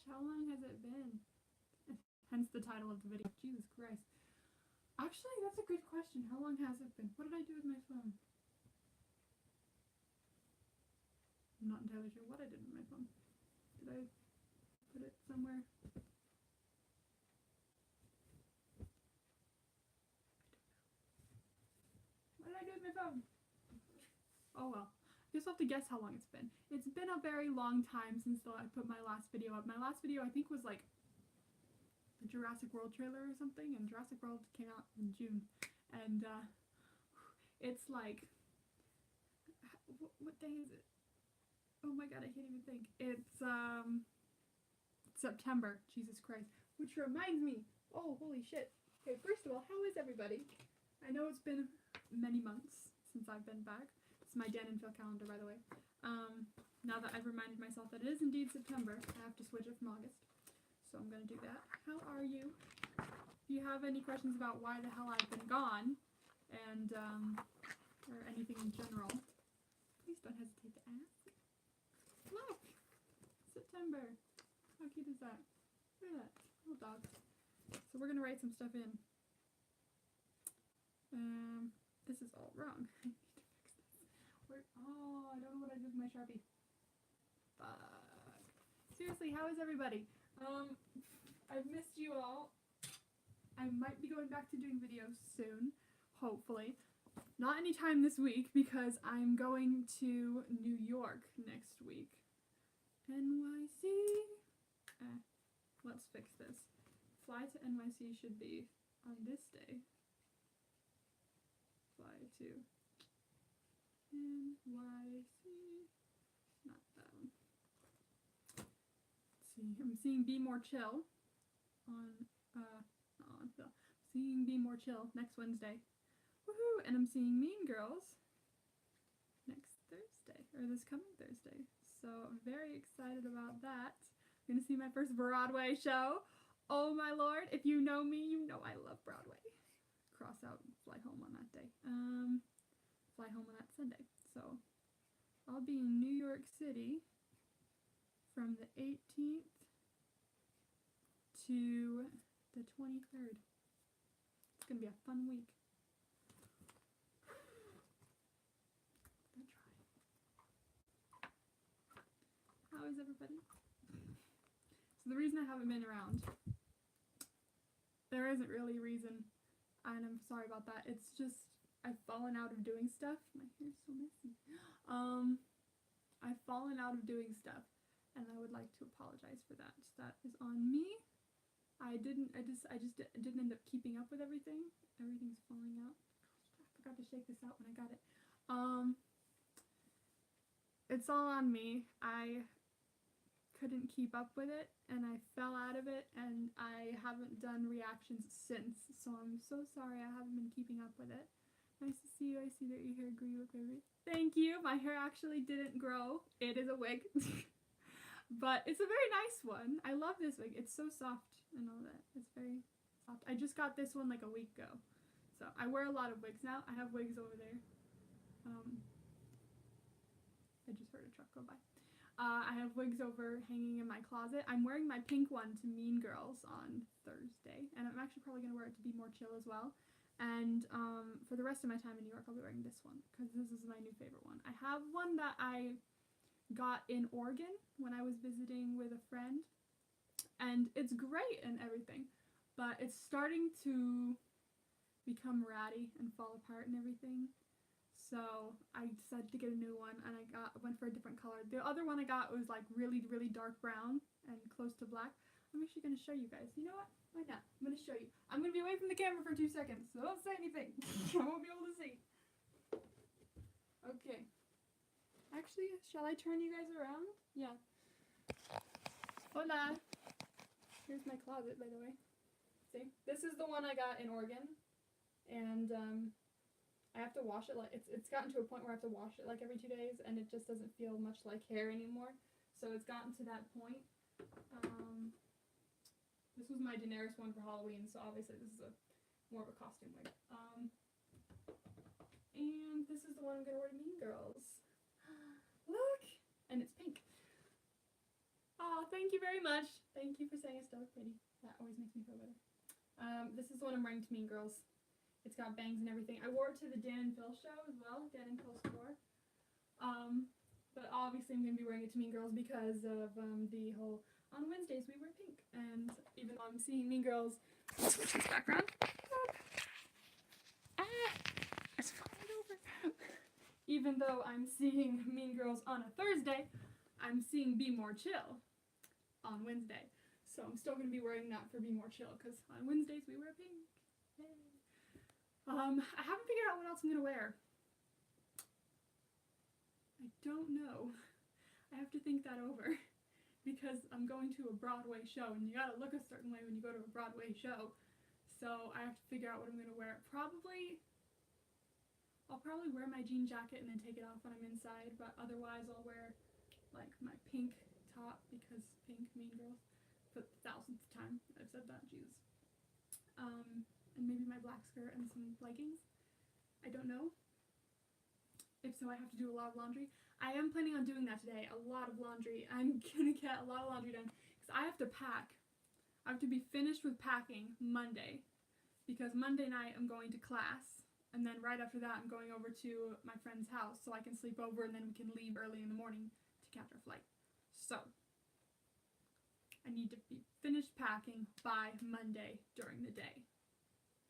how long has it been? Hence the title of the video. Jesus Christ. Actually, that's a good question. How long has it been? What did I do with my phone? I'm not entirely sure what I did with my phone. Did I put it somewhere? What did I do with my phone? Oh well. I guess I'll have to guess how long it's been. It's been a very long time since I put my last video up. My last video I think was like the Jurassic World trailer or something, and Jurassic World came out in June. And it's like, what day is it? Oh my god, I can't even think. It's September. Jesus Christ. Which reminds me, oh holy shit. Okay, first of all, how is everybody? I know it's been many months since I've been back. It's my Dan and Phil calendar, by the way. Now that I've reminded myself that it is indeed September, I have to switch it from August. So I'm gonna do that. How are you? If you have any questions about why the hell I've been gone, and or anything in general, please don't hesitate to ask. Look! September. How cute is that? Look at that. Little dog. So we're gonna write some stuff in. This is all wrong. I need to fix this. Oh, I don't know what I did with my Sharpie. Fuck. Seriously, how is everybody? I've missed you all. I might be going back to doing videos soon, hopefully. Not anytime this week, because I'm going to New York next week. NYC. Let's fix this. Fly to NYC should be on this day. Fly to NYC. Not that one. Let's see. I'm seeing Be More Chill on seeing Be More Chill next Wednesday. Woohoo! And I'm seeing Mean Girls next Thursday, or this coming Thursday. So I'm very excited about that. I'm gonna see my first Broadway show. Oh my lord, if you know me, you know I love Broadway. Cross out Fly Home on that day. Fly home on that Sunday. So I'll be in New York City from the 18th to the 23rd. It's gonna be a fun week. How is everybody? So the reason I haven't been around, there isn't really a reason, and I'm sorry about that. It's just I've fallen out of doing stuff. My hair's so messy. I've fallen out of doing stuff, and I would like to apologize for that. That is on me. I just didn't end up keeping up with everything. Everything's falling out. I forgot to shake this out when I got it. It's all on me. I couldn't keep up with it, and I fell out of it, and I haven't done reactions since, so I'm so sorry I haven't been keeping up with it. Nice to see you. I see that your hair grew. You look very... Thank you. My hair actually didn't grow. It is a wig. But it's a very nice one. I love this wig. It's so soft and all that. It's very soft. I just got this one like a week ago. So I wear a lot of wigs now. I have wigs over there. I just heard a truck go by. I have wigs over hanging in my closet. I'm wearing my pink one to Mean Girls on Thursday. And I'm actually probably going to wear it to Be More Chill as well. And for the rest of my time in New York, I'll be wearing this one, because this is my new favorite one. I have one that I got in Oregon when I was visiting with a friend, and it's great and everything, but it's starting to become ratty and fall apart and everything. So I decided to get a new one, and I went for a different color. The other one I got was like really, really dark brown and close to black. I'm actually going to show you guys. You know what? Why not? I'm going to show you. I'm going to be away from the camera for 2 seconds, so don't say anything. I won't be able to see. Okay. Actually, shall I turn you guys around? Yeah. Hola. Here's my closet, by the way. See? This is the one I got in Oregon, and I have to wash it. Like it's gotten to a point where I have to wash it like every 2 days, and it just doesn't feel much like hair anymore. So it's gotten to that point. This was my Daenerys one for Halloween, so obviously this is more of a costume wig. And this is the one I'm gonna wear to Mean Girls. Look! And it's pink. Oh, thank you very much. Thank you for saying I still look pretty. That always makes me feel better. This is the one I'm wearing to Mean Girls. It's got bangs and everything. I wore it to the Dan and Phil show as well, Dan and Phil's tour. But obviously I'm going to be wearing it to Mean Girls because of the whole on Wednesdays we wear pink. And even though I'm seeing Mean Girls, let's switch this background. It's falling over. Even though I'm seeing Mean Girls on a Thursday, I'm seeing Be More Chill on Wednesday. So I'm still going to be wearing that for Be More Chill because on Wednesdays we wear pink. Yay. I haven't figured out what else I'm going to wear. I don't know. I have to think that over because I'm going to a Broadway show and you gotta look a certain way when you go to a Broadway show. So I have to figure out what I'm going to wear. I'll probably wear my jean jacket and then take it off when I'm inside, but otherwise I'll wear like my pink top because pink, Mean Girls, for the 1000th time I've said that, Jesus. And maybe my black skirt and some leggings. I don't know. If so, I have to do a lot of laundry. I am planning on doing that today, a lot of laundry. I'm gonna get a lot of laundry done because I have to pack. I have to be finished with packing Monday because Monday night I'm going to class. And then right after that, I'm going over to my friend's house so I can sleep over and then we can leave early in the morning to catch our flight. So, I need to be finished packing by Monday during the day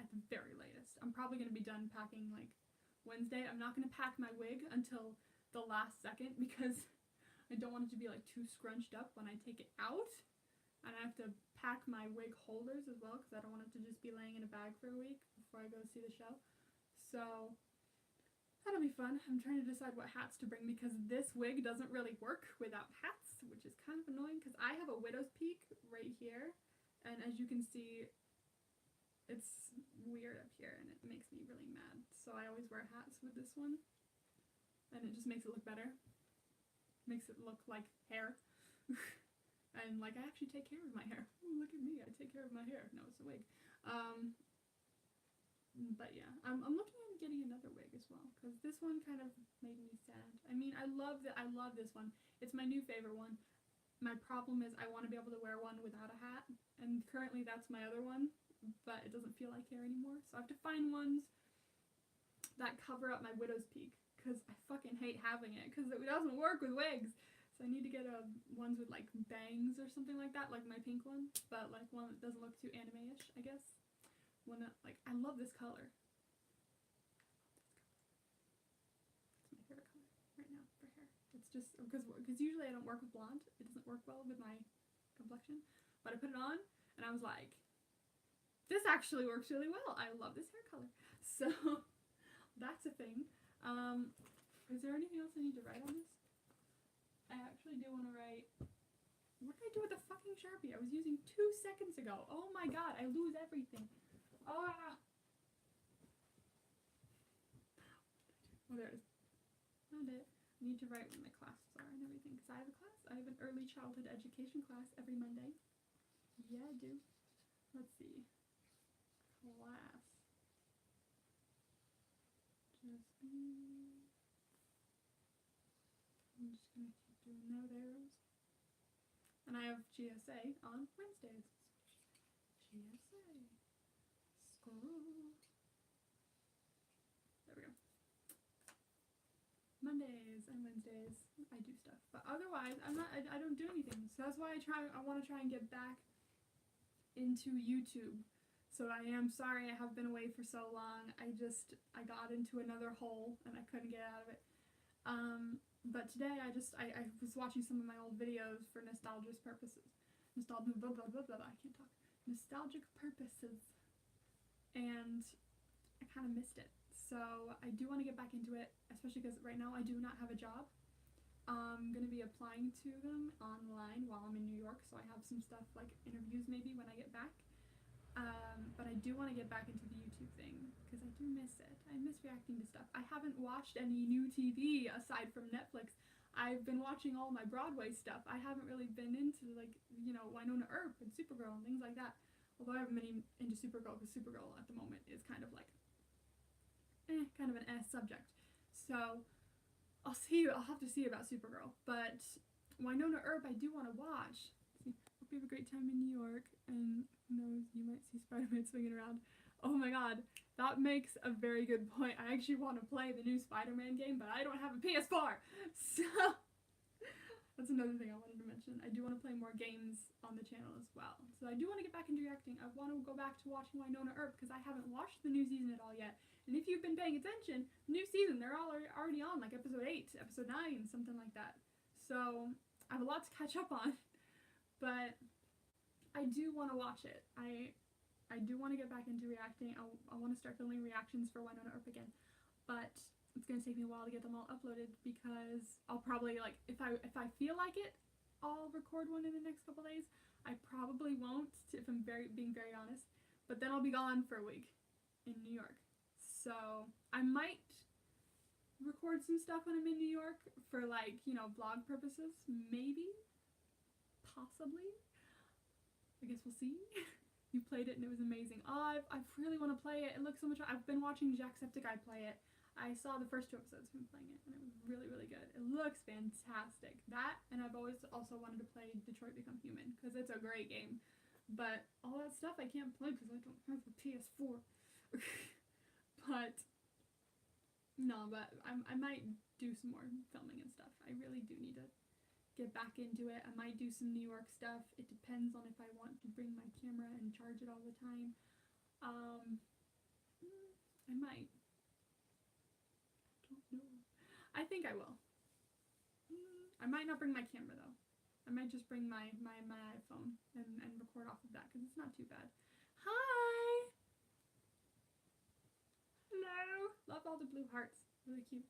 at the very latest. I'm probably going to be done packing like Wednesday. I'm not going to pack my wig until the last second because I don't want it to be like too scrunched up when I take it out. And I have to pack my wig holders as well because I don't want it to just be laying in a bag for a week before I go see the show. So that'll be fun. I'm trying to decide what hats to bring because this wig doesn't really work without hats, which is kind of annoying because I have a widow's peak right here. And as you can see, it's weird up here and it makes me really mad. So I always wear hats with this one. And it just makes it look better. Makes it look like hair. And like I actually take care of my hair. Ooh, look at me, I take care of my hair. No, it's a wig. But yeah, I'm looking at getting another wig as well because this one kind of made me sad. I mean, I love this one. It's my new favorite one. My problem is I want to be able to wear one without a hat, and currently that's my other one, but it doesn't feel like hair anymore. So I have to find ones that cover up my widow's peak because I fucking hate having it because it doesn't work with wigs. So I need to get ones with like bangs or something like that, like my pink one, but like one that doesn't look too anime-ish, I guess. One that, like, I love this color. It's my favorite color right now for hair. It's just because usually I don't work with blonde. It doesn't work well with my complexion. But I put it on and I was like, this actually works really well. I love this hair color. So that's a thing. Is there anything else I need to write on this? I actually do want to write. What did I do with the fucking Sharpie I was using 2 seconds ago? Oh my god, I lose everything. Ah! Oh, there it is. Found it. I need to write what my classes are and everything because I have a class. I have an early childhood education class every Monday. Yeah, I do. Let's see. Class. Just be. I'm just gonna keep doing note arrows. And I have GSA on Wednesdays. GSA. School. There we go. Mondays and Wednesdays I do stuff, but otherwise I don't do anything. So that's why I want to try and get back into YouTube. So I am sorry I have been away for so long. I got into another hole and I couldn't get out of it. But today I was watching some of my old videos for nostalgic purposes. I can't talk. Nostalgic purposes. And I kind of missed it. So I do want to get back into it, especially because right now I do not have a job. I'm going to be applying to them online while I'm in New York, so I have some stuff like interviews maybe when I get back. But I do want to get back into the YouTube thing because I do miss it. I miss reacting to stuff. I haven't watched any new TV aside from Netflix. I've been watching all my Broadway stuff. I haven't really been into like, Wynonna Earp and Supergirl and things like that. Although I haven't been into Supergirl because Supergirl at the moment is kind of like kind of an subject. So I'll have to see about Supergirl. But Wynonna Earp, I do want to watch. See, hope you have a great time in New York, and who knows, you might see Spider-Man swinging around. Oh my god, that makes a very good point. I actually want to play the new Spider-Man game, but I don't have a PS4, so that's another thing I wanted to mention. I do want to play more games on the channel as well. So I do want to get back into reacting. I want to go back to watching Wynonna Earp because I haven't watched the new season at all yet. And if you've been paying attention, new season, they're all already on, like episode 8, episode 9, something like that. So I have a lot to catch up on, but I do want to watch it. I do want to get back into reacting. I want to start filming reactions for Wynonna Earp again, but it's gonna take me a while to get them all uploaded because I'll probably, like, if I feel like it, I'll record one in the next couple days. I probably won't, if I'm being very honest. But then I'll be gone for a week in New York, so I might record some stuff when I'm in New York for, like, you know, vlog purposes. Maybe, possibly. I guess we'll see. You played it and it was amazing. Oh, I really want to play it. It looks so much. I've been watching Jacksepticeye play it. I saw the first 2 episodes of him playing it, and it was really, really good. It looks fantastic. That, and I've always also wanted to play Detroit Become Human, because it's a great game. But all that stuff I can't play because I don't have a PS4. But, no, but I might do some more filming and stuff. I really do need to get back into it. I might do some New York stuff. It depends on if I want to bring my camera and charge it all the time. I might. I think I will. I might not bring my camera though. I might just bring my iPhone and record off of that because it's not too bad. Hi! Hello! Love all the blue hearts. Really cute.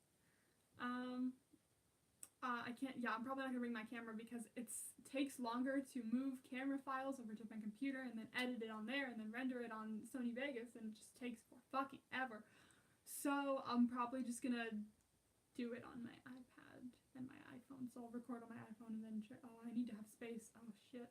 I can't, yeah, I'm probably not gonna bring my camera because it takes longer to move camera files over to my computer and then edit it on there and then render it on Sony Vegas, and it just takes fucking ever. So I'm probably just gonna do it on my iPad and my iPhone. So I'll record on my iPhone and then oh, I need to have space. Oh shit.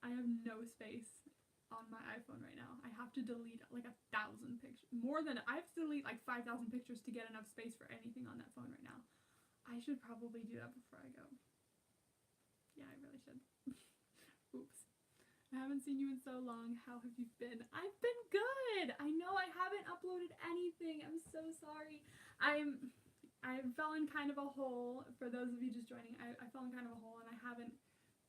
I have no space on my iPhone right now. I have to delete like 1,000 pictures. I have to delete like 5,000 pictures to get enough space for anything on that phone right now. I should probably do that before I go. Yeah, I really should. Oops. I haven't seen you in so long. How have you been? I've been good. I know I haven't uploaded anything. I'm so sorry. I fell in kind of a hole. For those of you just joining, I fell in kind of a hole and I haven't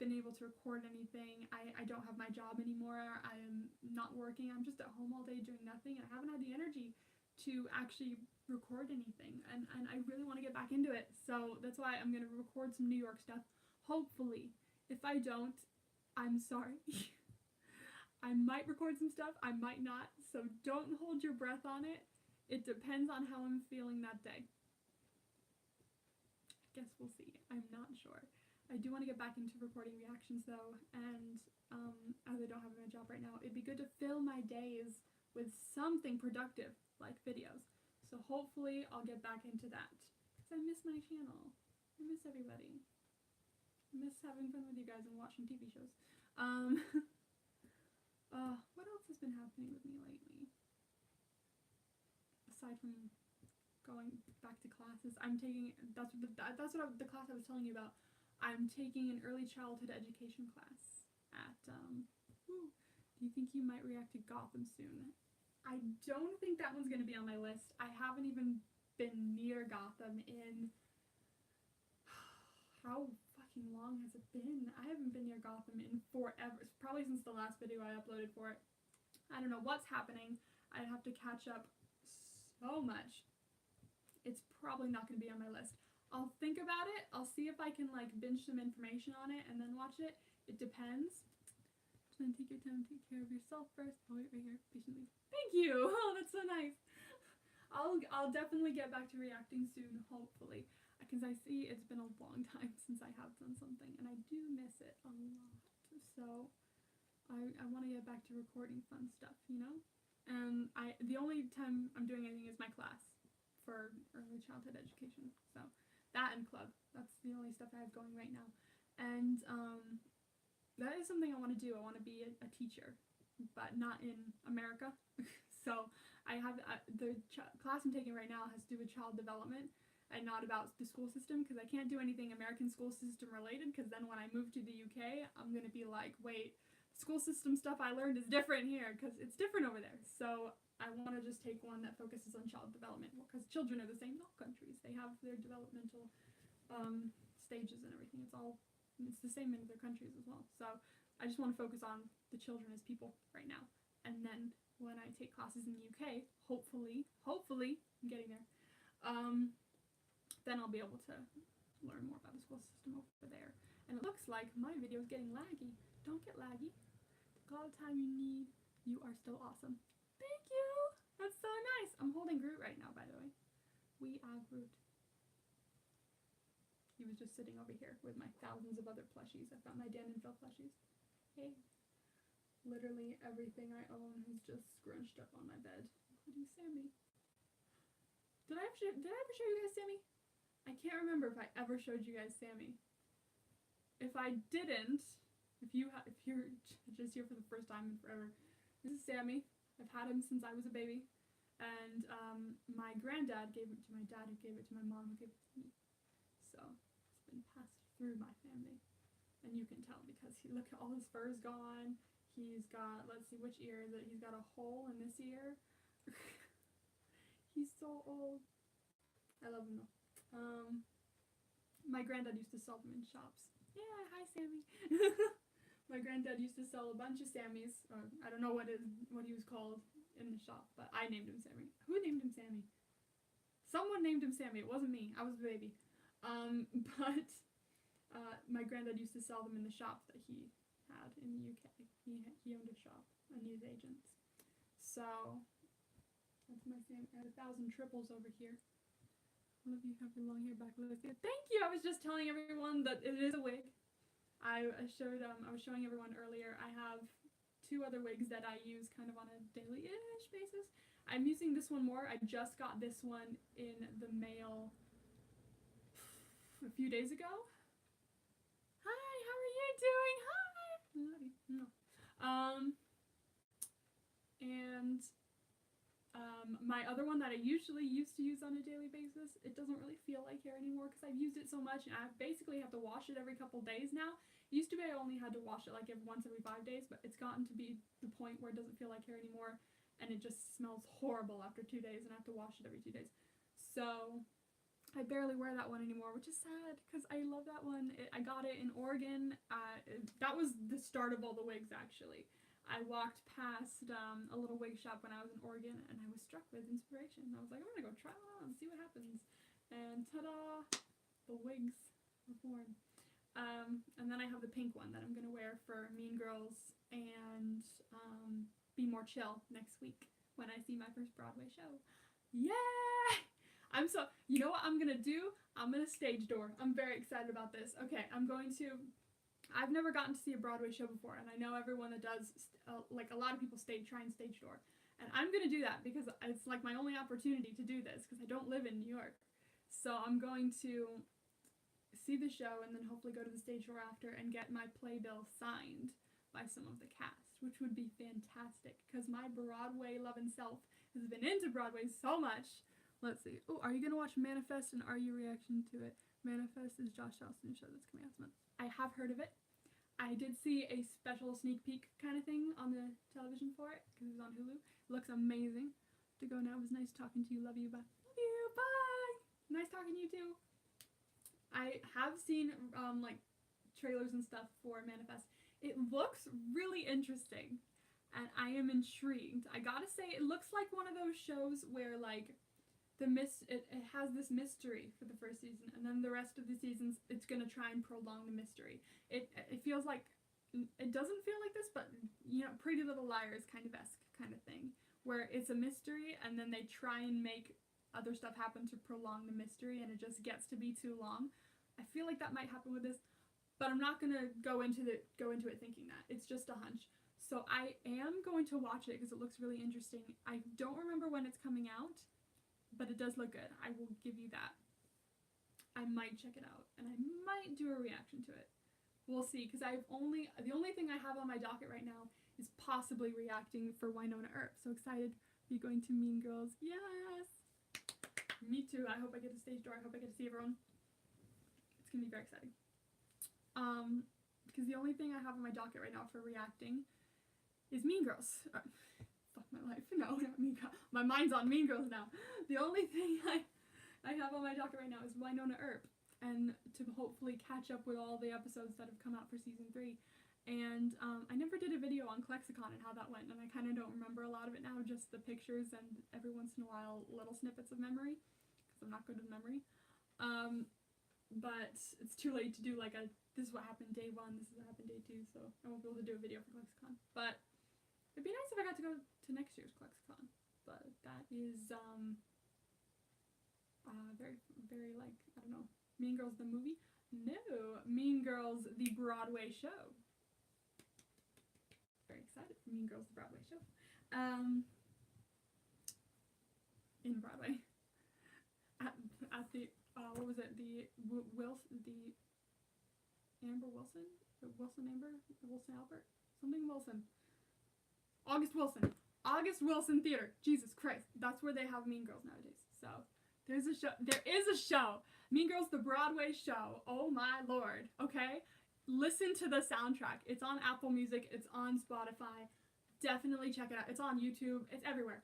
been able to record anything. I don't have my job anymore. I am not working. I'm just at home all day doing nothing, and I haven't had the energy to actually record anything. And I really want to get back into it. So that's why I'm going to record some New York stuff. Hopefully. If I don't, I'm sorry. I might record some stuff, I might not, so don't hold your breath on it. It depends on how I'm feeling that day. I guess we'll see. I'm not sure. I do want to get back into recording reactions though, and as I don't have my job right now, it'd be good to fill my days with something productive, like videos. So hopefully I'll get back into that, because I miss my channel. I miss everybody. I miss having fun with you guys and watching TV shows. What else has been happening with me lately? Aside from going back to classes, I'm taking, the class I was telling you about. I'm taking an early childhood education class at, do you think you might react to Gotham soon? I don't think that one's going to be on my list. I haven't even been near Gotham in, how fucking long has it been? I haven't been near Gotham in forever. Probably since the last video I uploaded for it. I don't know what's happening. I'd have to catch up so much. It's probably not going to be on my list. I'll think about it. I'll see if I can like binge some information on it and then watch it. It depends. Just gonna take your time, take care of yourself first. I'll wait right here patiently. Thank you. Oh, that's so nice. I'll definitely get back to reacting soon, hopefully, because I see it's been a long time since I have done something, and I do miss it a lot. So I want to get back to recording fun stuff, you know. And the only time I'm doing anything is my class for early childhood education. So that and club. That's the only stuff I have going right now. And that is something I want to do. I want to be a teacher, but not in America. So I have the class I'm taking right now has to do with child development, and not about the school system, because I can't do anything American school system related, because then when I move to the UK, I'm going to be like, wait, school system stuff I learned is different here, because it's different over there. So I want to just take one that focuses on child development, because children are the same in all countries. They have their developmental stages and everything. It's the same in other countries as well. So I just want to focus on the children as people right now. And then when I take classes in the UK, hopefully, I'm getting there, then I'll be able to learn more about the school system over there. And it looks like my video is getting laggy. Don't get laggy. Take all the time you need. You are still awesome. Thank you! That's so nice. I'm holding Groot right now, by the way. We are Groot. He was just sitting over here with my thousands of other plushies. I found my Dan and Phil plushies. Hey. Literally everything I own is just scrunched up on my bed, including Sammy. Did I ever show you guys Sammy? I can't remember if I ever showed you guys Sammy. If I didn't, if you're just here for the first time in forever, this is Sammy. I've had him since I was a baby, and my granddad gave it to my dad, who gave it to my mom, who gave it to me. So it's been passed through my family, and you can tell because look at all his fur is gone. He's got, let's see, which ear is it? He's got a hole in this ear. He's so old. I love him though. My granddad used to sell them in shops. Yeah, hi Sammy. My granddad used to sell a bunch of Sammys. I don't know what he was called in the shop, but I named him Sammy. Who named him Sammy? Someone named him Sammy. It wasn't me. I was a baby. But my granddad used to sell them in the shop that he had in the UK. He owned a shop and used agents. So that's my Sammy. I have 1,000 triples over here. All of you have your long hair back. Thank you. I was just telling everyone that it is a wig. I was showing everyone earlier. I have 2 other wigs that I use kind of on a daily-ish basis. I'm using this one more. I just got this one in the mail a few days ago. Hi, how are you doing? Hi. Love you. No. My other one that I usually used to use on a daily basis, it doesn't really feel like hair anymore because I've used it so much, and I basically have to wash it every couple days now. It used to be I only had to wash it like once every 5 days, but it's gotten to be the point where it doesn't feel like hair anymore, and it just smells horrible after 2 days, and I have to wash it every 2 days. So I barely wear that one anymore, which is sad because I love that one. I got it in Oregon. That was the start of all the wigs, actually. I walked past a little wig shop when I was in Oregon, and I was struck with inspiration. I was like, I'm gonna go try one on and see what happens. And ta-da! The wigs were born. And then I have the pink one that I'm gonna wear for Mean Girls and Be More Chill next week when I see my first Broadway show. Yeah! You know what I'm gonna do? I'm gonna stage door. I'm very excited about this. Okay, I've never gotten to see a Broadway show before, and I know everyone that does, like a lot of people try and stage door. And I'm going to do that because it's like my only opportunity to do this because I don't live in New York. So I'm going to see the show and then hopefully go to the stage door after and get my playbill signed by some of the cast, which would be fantastic because my Broadway loving self has been into Broadway so much. Let's see. Oh, are you going to watch Manifest and are you reacting to it? Manifest is Josh Charleston's show that's coming out this month. I have heard of it. I did see a special sneak peek kind of thing on the television for it because it was on Hulu. It looks amazing. To go now. It was nice talking to you. Love you. Bye. Love you. Bye. Nice talking to you too. I have seen like trailers and stuff for Manifest. It looks really interesting and I am intrigued. I gotta say, it looks like one of those shows where like it has this mystery for the first season, and then the rest of the seasons it's gonna try and prolong the mystery. It feels like, it doesn't feel like this, but you know, Pretty Little Liars kind of thing, where it's a mystery and then they try and make other stuff happen to prolong the mystery, and it just gets to be too long. I feel like that might happen with this, but I'm not gonna go into it thinking that. It's just a hunch. So I am going to watch it because it looks really interesting. I don't remember when it's coming out, but it does look good. I will give you that. I might check it out, and I might do a reaction to it. We'll see, because the only thing I have on my docket right now is possibly reacting for Wynonna Earp. So excited to be going to Mean Girls. Yes! Me too. I hope I get a stage door. I hope I get to see everyone. It's gonna be very exciting. Because the only thing I have on my docket right now for reacting is Mean Girls. Fuck my life. No, not Mean Girls. My mind's on Mean Girls now. The only thing I have on my docket right now is Wynonna Earp, and to hopefully catch up with all the episodes that have come out for season 3. And I never did a video on ClexaCon and how that went, and I kind of don't remember a lot of it now, just the pictures and every once in a while little snippets of memory, because I'm not good with memory. But it's too late to do like a, this is what happened day 1, this is what happened day 2, so I won't be able to do a video for ClexaCon. But it'd be nice if I got to go to next year's ClexaCon. But that is very, very, like, I don't know, Mean Girls the movie? No, Mean Girls the Broadway show. Very excited for Mean Girls the Broadway show. In Broadway. At the what was it? The Amber Wilson? Amber? Wilson Albert? Something Wilson. August Wilson Theater. Jesus Christ. That's where they have Mean Girls nowadays. So there's a show. There is a show. Mean Girls the Broadway show. Oh my lord. Okay? Listen to the soundtrack. It's on Apple Music. It's on Spotify. Definitely check it out. It's on YouTube. It's everywhere.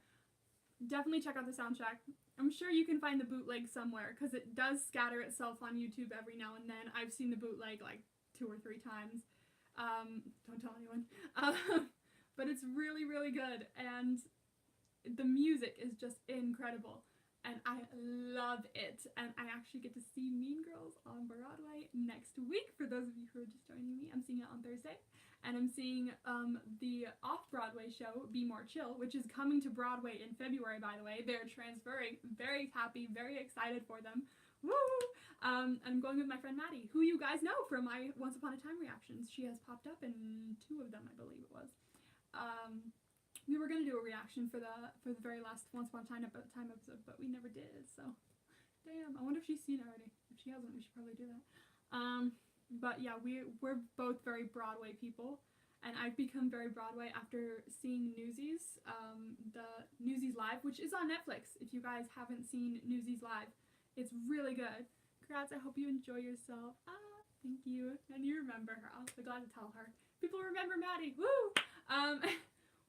Definitely check out the soundtrack. I'm sure you can find the bootleg somewhere, because it does scatter itself on YouTube every now and then. I've seen the bootleg like 2 or 3 times. Don't tell anyone. But it's really, really good, and the music is just incredible, and I love it. And I actually get to see Mean Girls on Broadway next week. For those of you who are just joining me, I'm seeing it on Thursday. And I'm seeing the off-Broadway show, Be More Chill, which is coming to Broadway in February, by the way. They're transferring. Very happy, very excited for them. Woo! And I'm going with my friend Maddie, who you guys know from my Once Upon a Time reactions. She has popped up in 2 of them, I believe it was. We were going to do a reaction for the very last Once Upon a Time episode, but we never did, so damn. I wonder if she's seen it already. If she hasn't, we should probably do that. But yeah, we're both very Broadway people, and I've become very Broadway after seeing Newsies, the Newsies Live, which is on Netflix. If you guys haven't seen Newsies Live, it's really good. Congrats, I hope you enjoy yourself. Thank you. And you remember her. I'll be glad to tell her. People remember Maddie. Woo!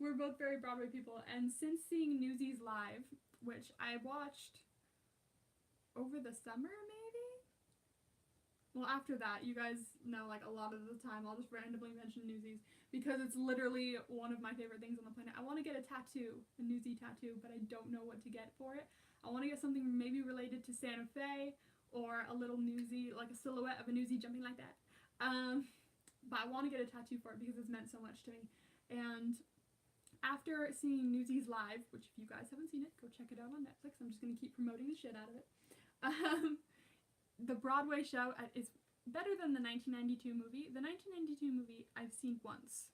We're both very Broadway people, and since seeing Newsies Live, which I watched over the summer, maybe? Well, after that, you guys know, like, a lot of the time I'll just randomly mention Newsies, because it's literally one of my favorite things on the planet. I want to get a tattoo, a Newsie tattoo, but I don't know what to get for it. I want to get something maybe related to Santa Fe, or a little Newsie, like a silhouette of a Newsie jumping like that. But I want to get a tattoo for it because it's meant so much to me. And after seeing Newsies Live, which if you guys haven't seen it, go check it out on Netflix. I'm just going to keep promoting the shit out of it. The Broadway show is better than the 1992 movie. The 1992 movie I've seen once,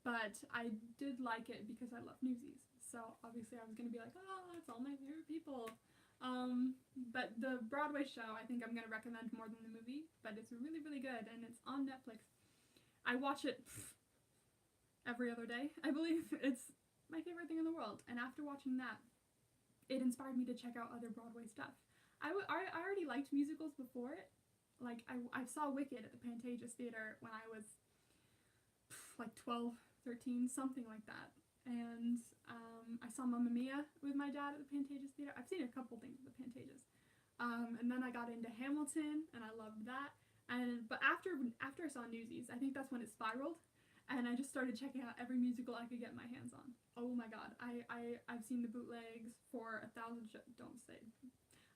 but I did like it because I love Newsies. So obviously I was going to be like, oh, it's all my favorite people. But the Broadway show I think I'm going to recommend more than the movie, but it's really, really good, and it's on Netflix. I watch it every other day, I believe. It's my favorite thing in the world, and after watching that, it inspired me to check out other Broadway stuff. I already liked musicals before it. Like, I saw Wicked at the Pantages Theater when I was like 12, 13, something like that. And I saw Mamma Mia with my dad at the Pantages Theater. I've seen a couple things at the Pantages. And then I got into Hamilton, and I loved that. But after I saw Newsies, I think that's when it spiraled, and I just started checking out every musical I could get my hands on. Oh my god, I've seen the bootlegs for 1,000 don't say.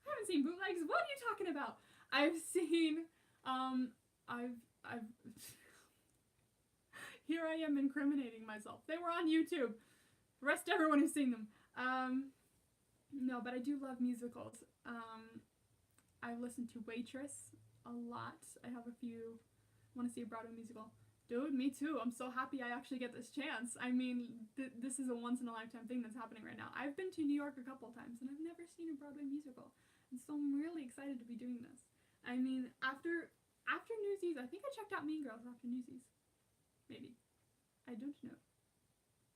I haven't seen bootlegs. What are you talking about? I've seen, here I am incriminating myself. They were on YouTube. Arrest everyone who's seen them. No, but I do love musicals. I've listened to Waitress a lot. I have a few. I want to see a Broadway musical. Dude, me too. I'm so happy I actually get this chance. I mean, this is a once-in-a-lifetime thing that's happening right now. I've been to New York a couple times, and I've never seen a Broadway musical. And so I'm really excited to be doing this. I mean, after Newsies, I think I checked out Mean Girls after Newsies. Maybe. I don't know.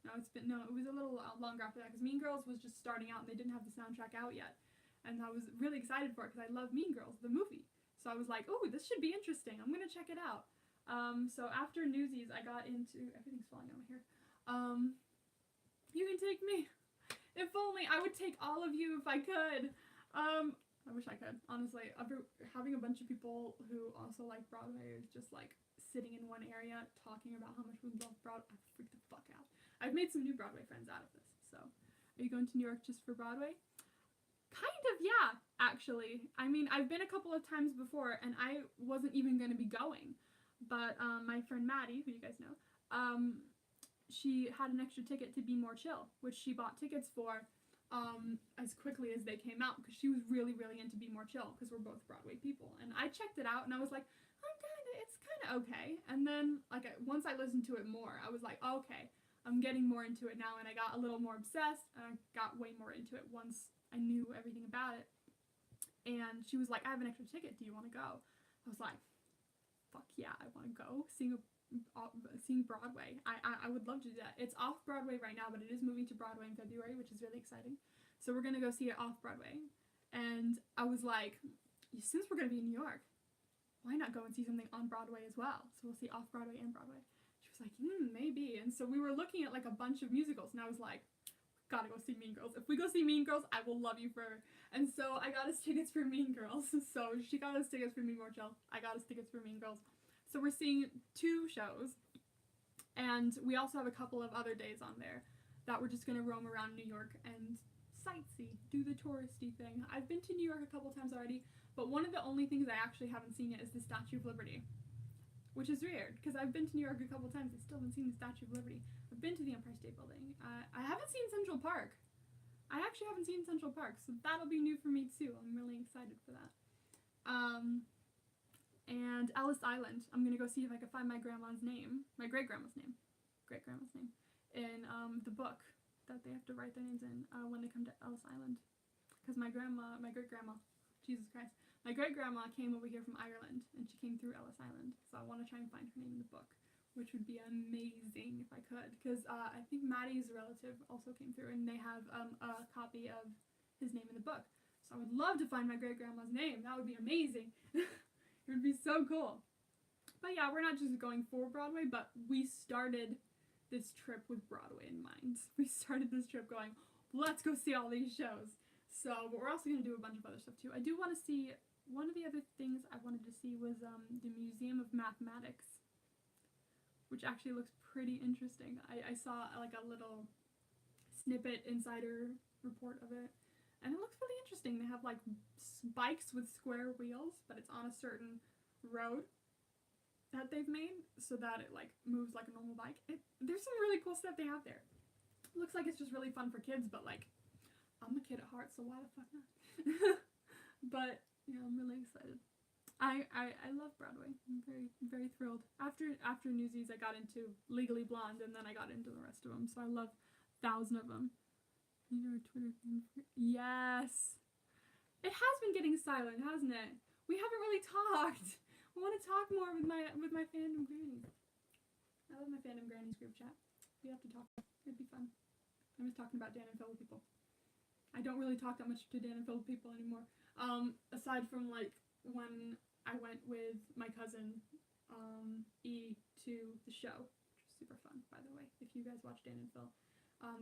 No, it was a little longer after that, because Mean Girls was just starting out, and they didn't have the soundtrack out yet. and I was really excited for it because I love Mean Girls, the movie. So I was like, oh, this should be interesting. I'm gonna check it out. So after Newsies, I got into, everything's falling out of my hair. You can take me. If only I would take all of you if I could. I wish I could, honestly. Having a bunch of people who also like Broadway is just like sitting in one area talking about how much we love Broadway. I freak the fuck out. I've made some new Broadway friends out of this. So, are you going to New York just for Broadway? Kind of, yeah, actually. I mean, I've been a couple of times before, and I wasn't even going to be going. But my friend Maddie, who you guys know, she had an extra ticket to Be More Chill, which she bought tickets for as quickly as they came out because she was really, really into Be More Chill because we're both Broadway people. And I checked it out and I was like, it's kind of okay. And then like once I listened to it more, I was like, okay, I'm getting more into it now. And I got a little more obsessed and I got way more into it once I knew everything about it. And she was like, I have an extra ticket. Do you want to go? I was like, fuck yeah, I want to go seeing Broadway. I would love to do that. It's off Broadway right now, but it is moving to Broadway in February, which is really exciting. So we're gonna go see it off Broadway. And I was like, since we're gonna be in New York, why not go and see something on Broadway as well? So we'll see off Broadway and Broadway. She was like, maybe. And so we were looking at like a bunch of musicals, and I was like, gotta go see Mean Girls. If we go see Mean Girls, I will love you forever. And so I got us tickets for Mean Girls. So she got us tickets for Be More Chill. I got us tickets for Mean Girls. So we're seeing 2 shows, and we also have a couple of other days on there that we're just going to roam around New York and sightsee, do the touristy thing. I've been to New York a couple times already, but one of the only things I actually haven't seen yet is the Statue of Liberty, which is weird, because I've been to New York a couple times and still haven't seen the Statue of Liberty. I've been to the Empire State Building. I haven't seen Central Park. I actually haven't seen Central Park, so that'll be new for me too. I'm really excited for that. And Ellis Island. I'm gonna go see if I can find my grandma's name, my great-grandma's name, in the book that they have to write their names in when they come to Ellis Island. Because my great-grandma, Jesus Christ, my great-grandma came over here from Ireland, and she came through Ellis Island, so I want to try and find her name in the book, which would be amazing if I could, because I think Maddie's relative also came through, and they have a copy of his name in the book. So I would love to find my great-grandma's name. That would be amazing. It would be so cool. But yeah, we're not just going for Broadway, but we started this trip with Broadway in mind. We started this trip going, let's go see all these shows. So, but we're also going to do a bunch of other stuff too. I do want to see, one of the other things I wanted to see was the Museum of Mathematics, which actually looks pretty interesting. I saw like a little snippet insider report of it. And it looks really interesting. They have like bikes with square wheels, but it's on a certain road that they've made so that it like moves like a normal bike. There's some really cool stuff they have there. It looks like it's just really fun for kids, but like I'm a kid at heart, so why the fuck not? But yeah, I'm really excited. I love Broadway. I'm very, very thrilled. After Newsies, I got into Legally Blonde, and then I got into the rest of them. So I love 1,000 of them. Twitter thing. Yes. It has been getting silent, hasn't it? We haven't really talked. I want to talk more with my fandom grannies. I love my fandom grannies group chat. We have to talk. It'd be fun. I was talking about Dan and Phil with people. I don't really talk that much to Dan and Phil with people anymore. Aside from like when I went with my cousin E to the show, which was super fun, by the way. If you guys watch Dan and Phil.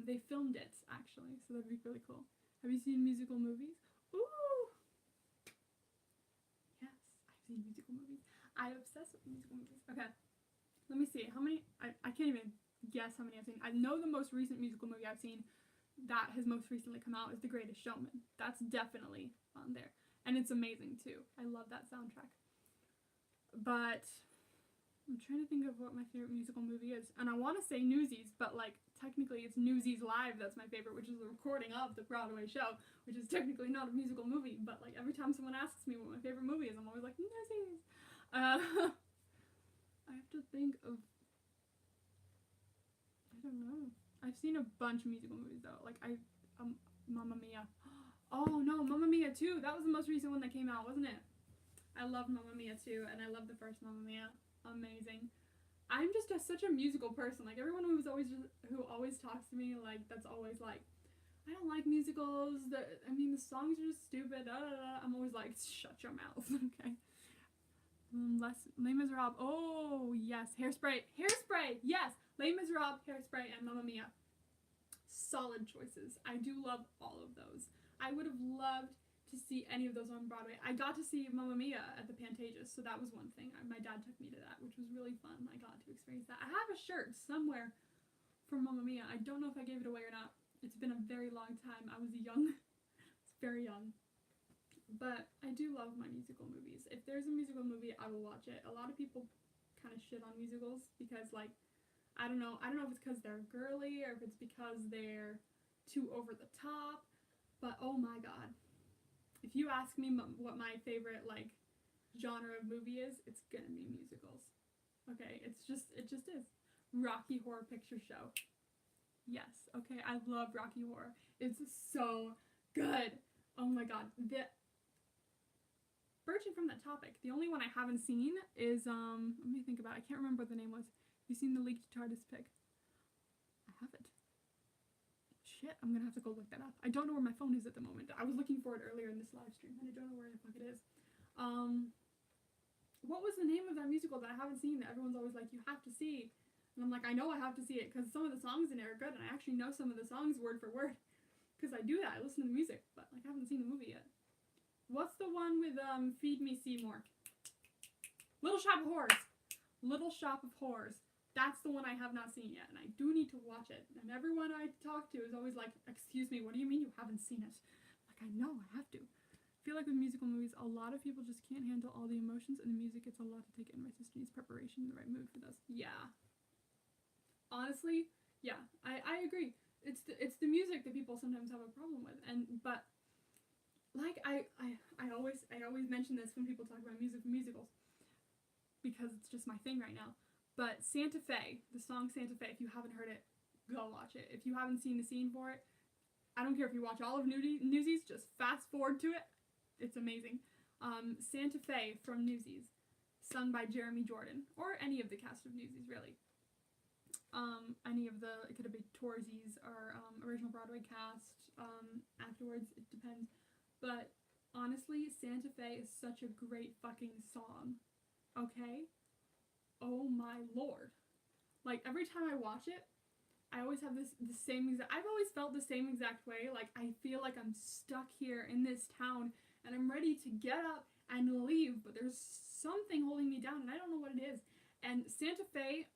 They filmed it, actually, so that'd be really cool. Have you seen musical movies? Ooh! Yes, I've seen musical movies. I'm obsessed with musical movies. Okay, let me see. How many? I can't even guess how many I've seen. I know the most recent musical movie I've seen that has most recently come out is The Greatest Showman. That's definitely on there. And it's amazing, too. I love that soundtrack. But I'm trying to think of what my favorite musical movie is. And I want to say Newsies, but like technically it's Newsies Live that's my favorite, which is a recording of the Broadway show, which is technically not a musical movie. But like every time someone asks me what my favorite movie is, I'm always like, Newsies. I have to think of, I don't know. I've seen a bunch of musical movies though. Like Mamma Mia. Oh no, Mamma Mia 2. That was the most recent one that came out, wasn't it? I love Mamma Mia 2, and I love the first Mamma Mia. Amazing. I'm just such a musical person. Like everyone who always talks to me, like that's always like, I don't like musicals. The songs are just stupid. I'm always like, shut your mouth, okay? Les Miserables. Oh, yes. Hairspray. Yes. Les Miserables, Hairspray, and Mamma Mia. Solid choices. I do love all of those. I would have loved to see any of those on Broadway. I got to see Mamma Mia at the Pantages, so that was one thing. My dad took me to that, which was really fun. I got to experience that. I have a shirt somewhere from Mamma Mia. I don't know if I gave it away or not. It's been a very long time. I was young. It's very young. But I do love my musical movies. If there's a musical movie, I will watch it. A lot of people kind of shit on musicals because, like, I don't know if it's because they're girly or if it's because they're too over the top, but oh my god. If you ask me what my favorite, like, genre of movie is, it's gonna be musicals. Okay, it just is. Rocky Horror Picture Show. Yes, okay, I love Rocky Horror. It's so good. Oh my god. Verging from that topic, the only one I haven't seen is, let me think about it. I can't remember what the name was. Have you seen the leaked TARDIS pic? I haven't. Shit, I'm gonna have to go look that up. I don't know where my phone is at the moment. I was looking for it earlier in this live stream, and I don't know where the fuck it is. What was the name of that musical that I haven't seen that everyone's always like, you have to see? And I'm like, I know I have to see it, because some of the songs in it are good, and I actually know some of the songs word for word. Because I do that, I listen to the music, but like, I haven't seen the movie yet. What's the one with, Feed Me Seymour? Little Shop of Horrors. Little Shop of Horrors. That's the one I have not seen yet, and I do need to watch it. And everyone I talk to is always like, excuse me, what do you mean you haven't seen it? Like, I know, I have to. I feel like with musical movies, a lot of people just can't handle all the emotions, and the music gets a lot to take in. My sister needs preparation in the right mood for this. Yeah. Honestly, yeah, I agree. It's the music that people sometimes have a problem with, but like I always mention this when people talk about musicals, because it's just my thing right now. But Santa Fe, the song Santa Fe, if you haven't heard it, go watch it. If you haven't seen the scene for it, I don't care if you watch all of Newsies, just fast forward to it. It's amazing. Santa Fe from Newsies, sung by Jeremy Jordan, or any of the cast of Newsies, really. It could have been Torsies or original Broadway cast. Afterwards, it depends. But honestly, Santa Fe is such a great fucking song. Okay? Oh my lord. Like, every time I watch it, I always have I've always felt the same exact way. Like, I feel like I'm stuck here in this town, and I'm ready to get up and leave, but there's something holding me down, and I don't know what it is. And Santa Fe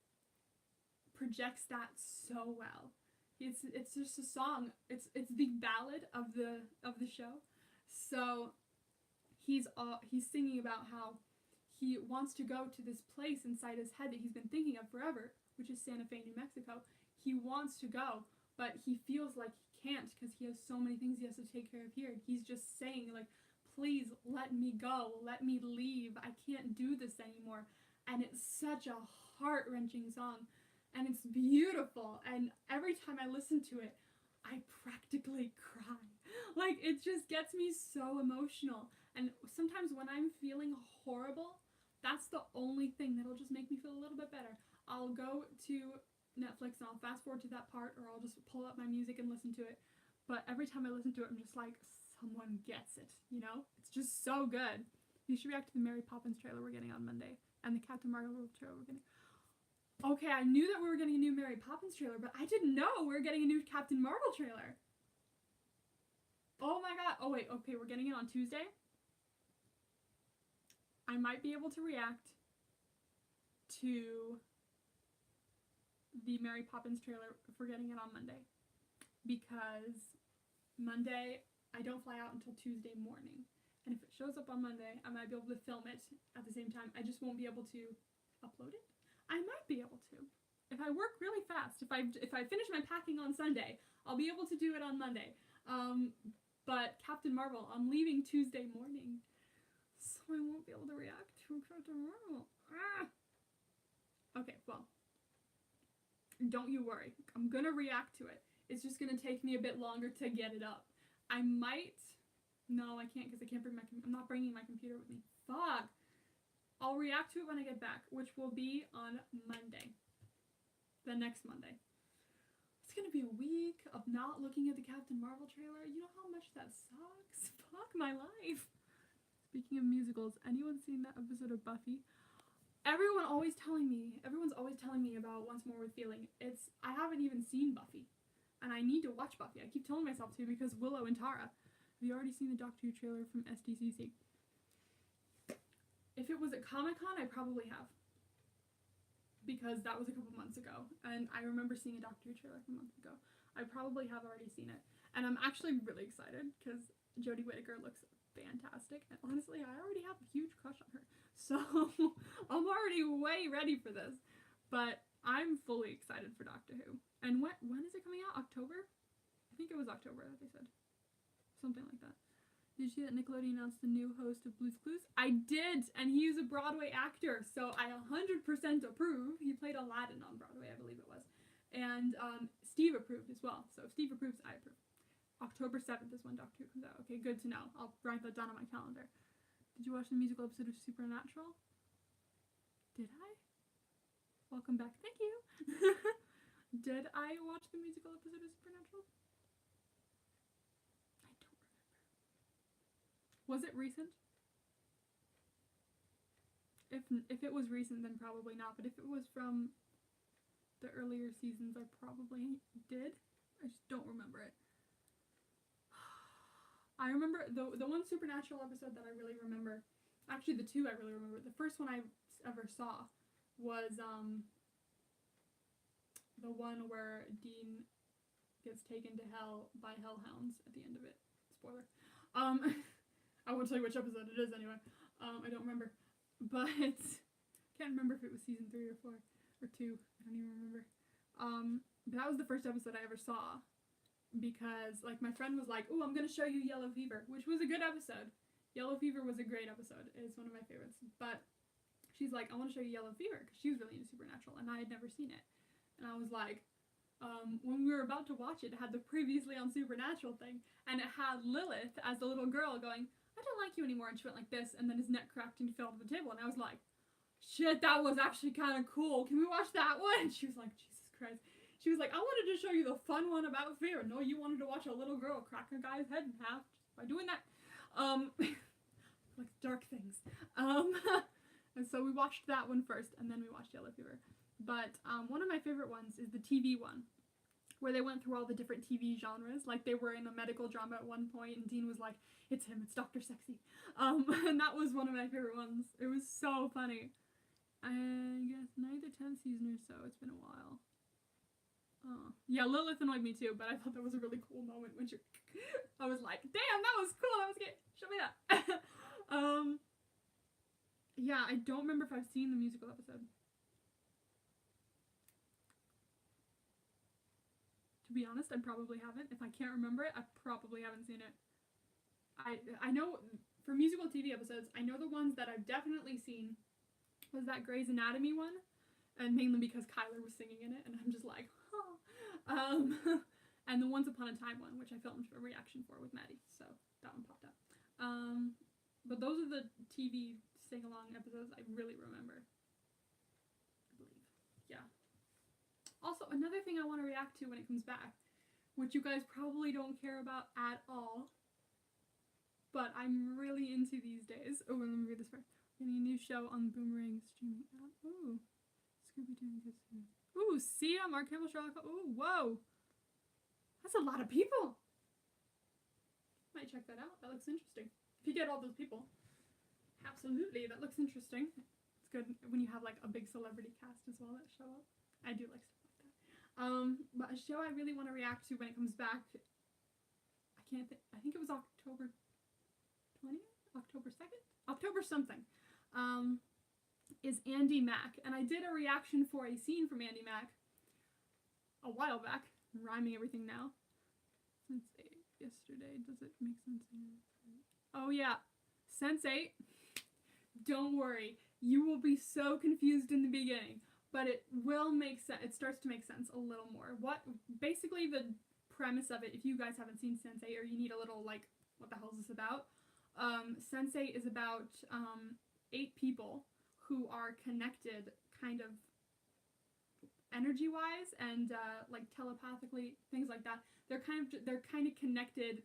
projects that so well. It's just a song. It's the ballad of the show. So he's singing about how he wants to go to this place inside his head that he's been thinking of forever, which is Santa Fe, New Mexico. He wants to go, but he feels like he can't because he has so many things he has to take care of here. He's just saying, like, please let me go, let me leave. I can't do this anymore. And it's such a heart-wrenching song, and it's beautiful. And every time I listen to it, I practically cry. Like, it just gets me so emotional. And sometimes when I'm feeling horrible, that's the only thing that'll just make me feel a little bit better. I'll go to Netflix and I'll fast forward to that part, or I'll just pull up my music and listen to it. But every time I listen to it, I'm just like, someone gets it, you know? It's just so good. You should react to the Mary Poppins trailer we're getting on Monday, and the Captain Marvel trailer we're getting. Okay, I knew that we were getting a new Mary Poppins trailer, but I didn't know we were getting a new Captain Marvel trailer. Oh my god. Oh wait, okay, we're getting it on Tuesday. I might be able to react to the Mary Poppins trailer if we're getting it on Monday. Because Monday, I don't fly out until Tuesday morning. And if it shows up on Monday, I might be able to film it at the same time. I just won't be able to upload it. I might be able to. If I work really fast, if I finish my packing on Sunday, I'll be able to do it on Monday. But Captain Marvel, I'm leaving Tuesday morning, so I won't be able to react to Captain Marvel. Okay, well, don't you worry. I'm gonna react to it. It's just gonna take me a bit longer to get it up. I might... No, I can't, because I can't bring I'm not bringing my computer with me. Fuck! I'll react to it when I get back, which will be on Monday. The next Monday. It's gonna be a week of not looking at the Captain Marvel trailer. You know how much that sucks? Fuck my life. Speaking of musicals, anyone seen that episode of Buffy? Everyone's always telling me about Once More with Feeling. I haven't even seen Buffy, and I need to watch Buffy. I keep telling myself to because Willow and Tara. Have you already seen the Doctor Who trailer from SDCC? If it was at Comic-Con, I probably have, because that was a couple months ago, and I remember seeing a Doctor Who trailer from months ago. I probably have already seen it, and I'm actually really excited because Jodie Whittaker looks fantastic, and honestly, I already have a huge crush on her, so I'm already way ready for this. But I'm fully excited for Doctor Who. And when is it coming out? October? I think it was October that they said. Something like that. Did you see that Nickelodeon announced the new host of Blue's Clues? I did, and he's a Broadway actor, so I 100% approve. He played Aladdin on Broadway, I believe it was. And Steve approved as well. So if Steve approves, I approve. October 7th is when Doctor Who comes out. Okay, good to know. I'll write that down on my calendar. Did you watch the musical episode of Supernatural? Did I? Welcome back. Thank you. Did I watch the musical episode of Supernatural? I don't remember. Was it recent? If it was recent, then probably not. But if it was from the earlier seasons, I probably did. I just don't remember it. I remember the one Supernatural episode that I really remember. Actually, the two I really remember. The first one I ever saw was the one where Dean gets taken to hell by hellhounds at the end of it. Spoiler. I won't tell you which episode it is anyway. I don't remember. But can't remember if it was season 3 or 4 or 2. I don't even remember. But that was the first episode I ever saw, because like my friend was like, "Oh, I'm gonna show you Yellow Fever," which was a good episode. Yellow Fever was a great episode. It's one of my favorites. But she's like, "I want to show you Yellow Fever," because she was really into Supernatural and I had never seen it. And I was like, when we were about to watch it, it had the previously on Supernatural thing, and it had Lilith as the little girl going, "I don't like you anymore," and she went like this, and then his neck cracked and he fell to the table, and I was like, shit, that was actually kind of cool. Can we watch that one? And she was like, Jesus Christ. She was like, "I wanted to show you the fun one about fear." No, you wanted to watch a little girl crack a guy's head in half just by doing that. Like dark things. And so we watched that one first, and then we watched Yellow Fever. But one of my favorite ones is the TV one, where they went through all the different TV genres. Like, they were in a medical drama at one point, and Dean was like, "It's him, it's Dr. Sexy." And that was one of my favorite ones. It was so funny. I guess neither 10th season or so. It's been a while. Yeah, Lilith annoyed me too, but I thought that was a really cool moment when she... I was like, damn, that was cool, that was good. Show me that. Yeah, I don't remember if I've seen the musical episode. To be honest, I probably haven't. If I can't remember it, I probably haven't seen it. I know, for musical TV episodes, I know the ones that I've definitely seen was that Grey's Anatomy one, and mainly because Kyler was singing in it, and I'm just like, huh. And the Once Upon a Time one, which I filmed a reaction for with Maddie, so that one popped up. But those are the TV sing-along episodes I really remember, I believe. Yeah. Also, another thing I want to react to when it comes back, which you guys probably don't care about at all, but I'm really into these days. Oh, let me read this first. Getting a new show on Boomerang streaming app. Ooh. Scooby-Doo and Good Food. Ooh, Sia, Mark Hamill, Sherlock. Ooh, whoa. That's a lot of people. Might check that out. That looks interesting. If you get all those people. Absolutely, that looks interesting. It's good when you have like a big celebrity cast as well that show up. I do like stuff like that. But a show I really want to react to when it comes back, I can't think, I think it was October 20th? October 2nd? October something. Is Andi Mack. And I did a reaction for a scene from Andi Mack a while back. I'm rhyming everything now. Sense8 yesterday. Does it make sense? Oh yeah. Sense8. Don't worry. You will be so confused in the beginning, but it will make sense. It starts to make sense a little more. Basically the premise of it, if you guys haven't seen Sense8 or you need a little like, what the hell is this about? Sense8 is about 8 people who are connected kind of energy wise and like telepathically, things like that. They're kind of connected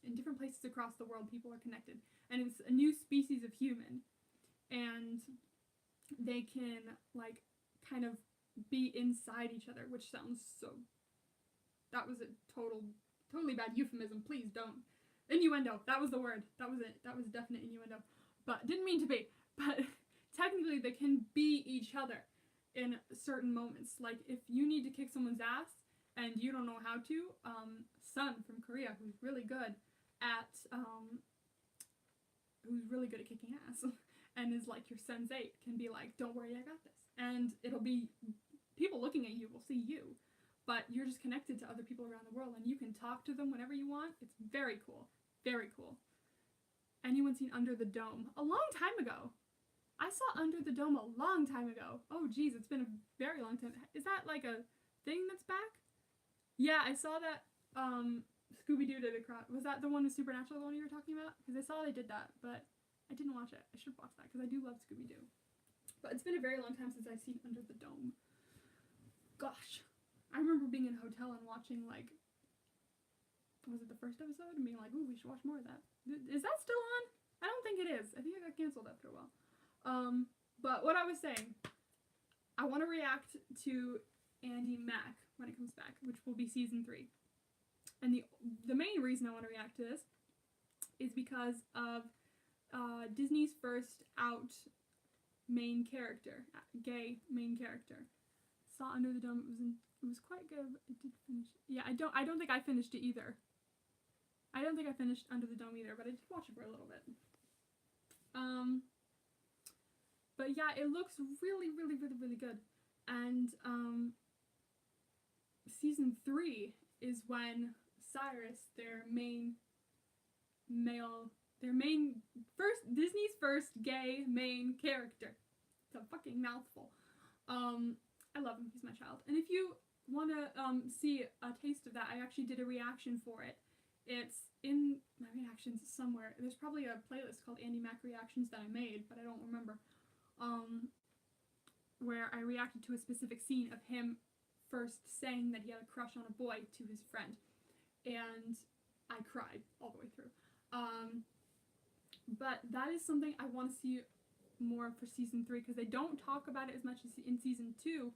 in different places across the world. People are connected, and it's a new species of human, and they can like kind of be inside each other, which sounds so. That was a totally bad euphemism. Please don't. Innuendo. That was the word. That was it. That was definite innuendo. But didn't mean to be. But technically, they can be each other in certain moments. Like if you need to kick someone's ass and you don't know how to, Sun from Korea, who's really good at kicking ass, and is like your sensei, can be like, "Don't worry, I got this," and it'll be people looking at you will see you. But you're just connected to other people around the world, and you can talk to them whenever you want. It's very cool. Very cool. Anyone seen Under the Dome? A long time ago. I saw Under the Dome a long time ago. Oh, geez, it's been a very long time. Is that like a thing that's back? Yeah, I saw that Scooby-Doo did a Was that the one with Supernatural, the one you were talking about? Because I saw they did that, but I didn't watch it. I should watch that, because I do love Scooby-Doo. But it's been a very long time since I've seen Under the Dome. Gosh. I remember being in a hotel and watching, like, was it the first episode? And being like, ooh, we should watch more of that. Is that still on? I don't think it is. I think it got canceled after a while. But what I was saying, I want to react to Andi Mack when it comes back, which will be season 3. And the main reason I want to react to this is because of Disney's first out main character, gay main character. Saw Under the Dome. It was quite good. It did finish. Yeah, I don't think I finished it either. I don't think I finished Under the Dome either, but I did watch it for a little bit. But yeah, it looks really, really, really, really good. And season 3 is when Cyrus, Disney's first gay main character. It's a fucking mouthful. I love him. He's my child. And if you want to see a taste of that, I actually did a reaction for it. It's in my reactions somewhere. There's probably a playlist called Andi Mack Reactions that I made, but I don't remember. Where I reacted to a specific scene of him first saying that he had a crush on a boy to his friend. And I cried all the way through. But that is something I want to see more for season 3, because they don't talk about it as much as in season 2,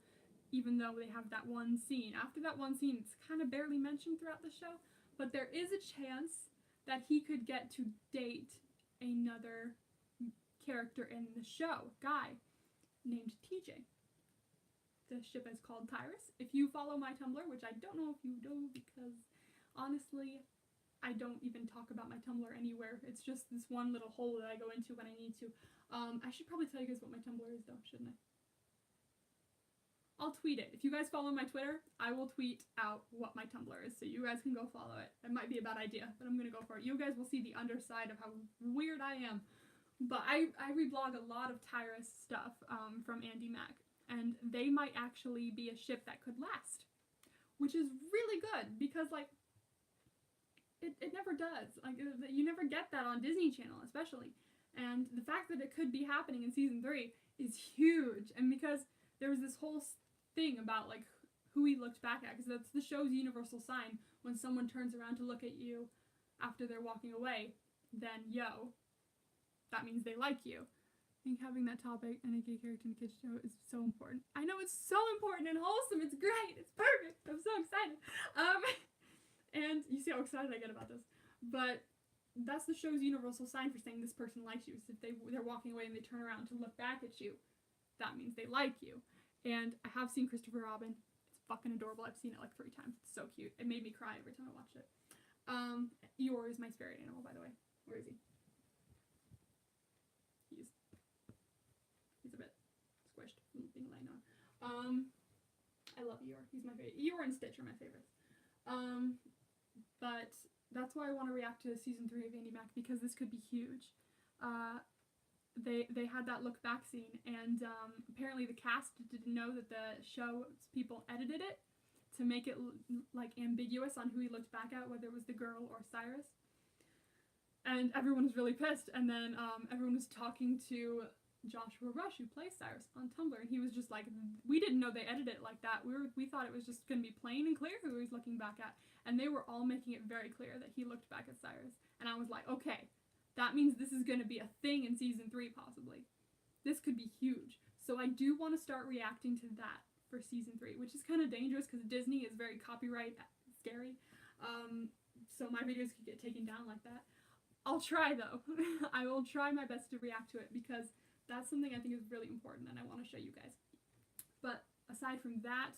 even though they have that one scene. After that one scene, it's kind of barely mentioned throughout the show, but there is a chance that he could get to date another character in the show, guy, named TJ. The ship is called Tyrus. If you follow my Tumblr, which I don't know if you do, because honestly, I don't even talk about my Tumblr anywhere. It's just this one little hole that I go into when I need to. I should probably tell you guys what my Tumblr is, though, shouldn't I? I'll tweet it. If you guys follow my Twitter, I will tweet out what my Tumblr is, so you guys can go follow it. It might be a bad idea, but I'm gonna go for it. You guys will see the underside of how weird I am. But I reblog a lot of Tyrus stuff from Andi Mack, and they might actually be a ship that could last, which is really good, because, like, it never does. Like, you never get that on Disney Channel, especially. And the fact that it could be happening in season 3 is huge. And because there was this whole thing about, like, who he looked back at, because that's the show's universal sign. When someone turns around to look at you after they're walking away, then, yo, that means they like you. I think having that topic and a gay character in a kids show is so important. I know it's so important and wholesome. It's great. It's perfect. I'm so excited. And you see how excited I get about this. But that's the show's universal sign for saying this person likes you. So if they're walking away and they turn around to look back at you, that means they like you. And I have seen Christopher Robin. It's fucking adorable. I've seen it like 3 times. It's so cute. It made me cry every time I watched it. Eeyore is my spirit animal, by the way. Where is he? He's a bit squished from being laying on. I love Eeyore. He's my favorite. Eeyore and Stitch are my favorites. But that's why I want to react to season 3 of Andi Mack, because this could be huge. They had that look back scene, and apparently the cast didn't know that the show's people edited it to make it like ambiguous on who he looked back at, whether it was the girl or Cyrus. And everyone was really pissed, and then everyone was talking to Joshua Rush, who plays Cyrus, on Tumblr, and he was just like, we didn't know they edited it like that. We thought it was just going to be plain and clear who he was looking back at, and they were all making it very clear that he looked back at Cyrus, and I was like, okay, that means this is going to be a thing in season 3 possibly. This could be huge. So I do want to start reacting to that for season 3, which is kind of dangerous because Disney is very copyright scary. So my videos could get taken down like that. I'll try though. I will try my best to react to it because that's something I think is really important and I want to show you guys. But aside from that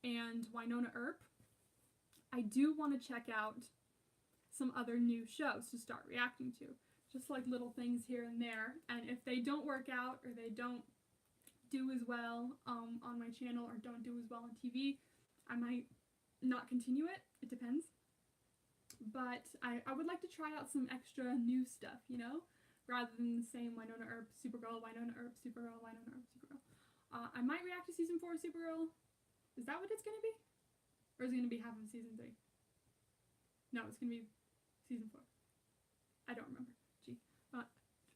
and Wynonna Earp, I do want to check out some other new shows to start reacting to. Just like little things here and there. And if they don't work out or they don't do as well on my channel or don't do as well on TV, I might not continue it. It depends. But I would like to try out some extra new stuff, you know? Rather than the same Wynonna Earp, Supergirl, Wynonna Earp, Supergirl, Wynonna Earp, Supergirl. I might react to season 4 of Supergirl. Is that what it's going to be? Or is it going to be half of season 3? No, it's going to be season 4. I don't remember. Gee.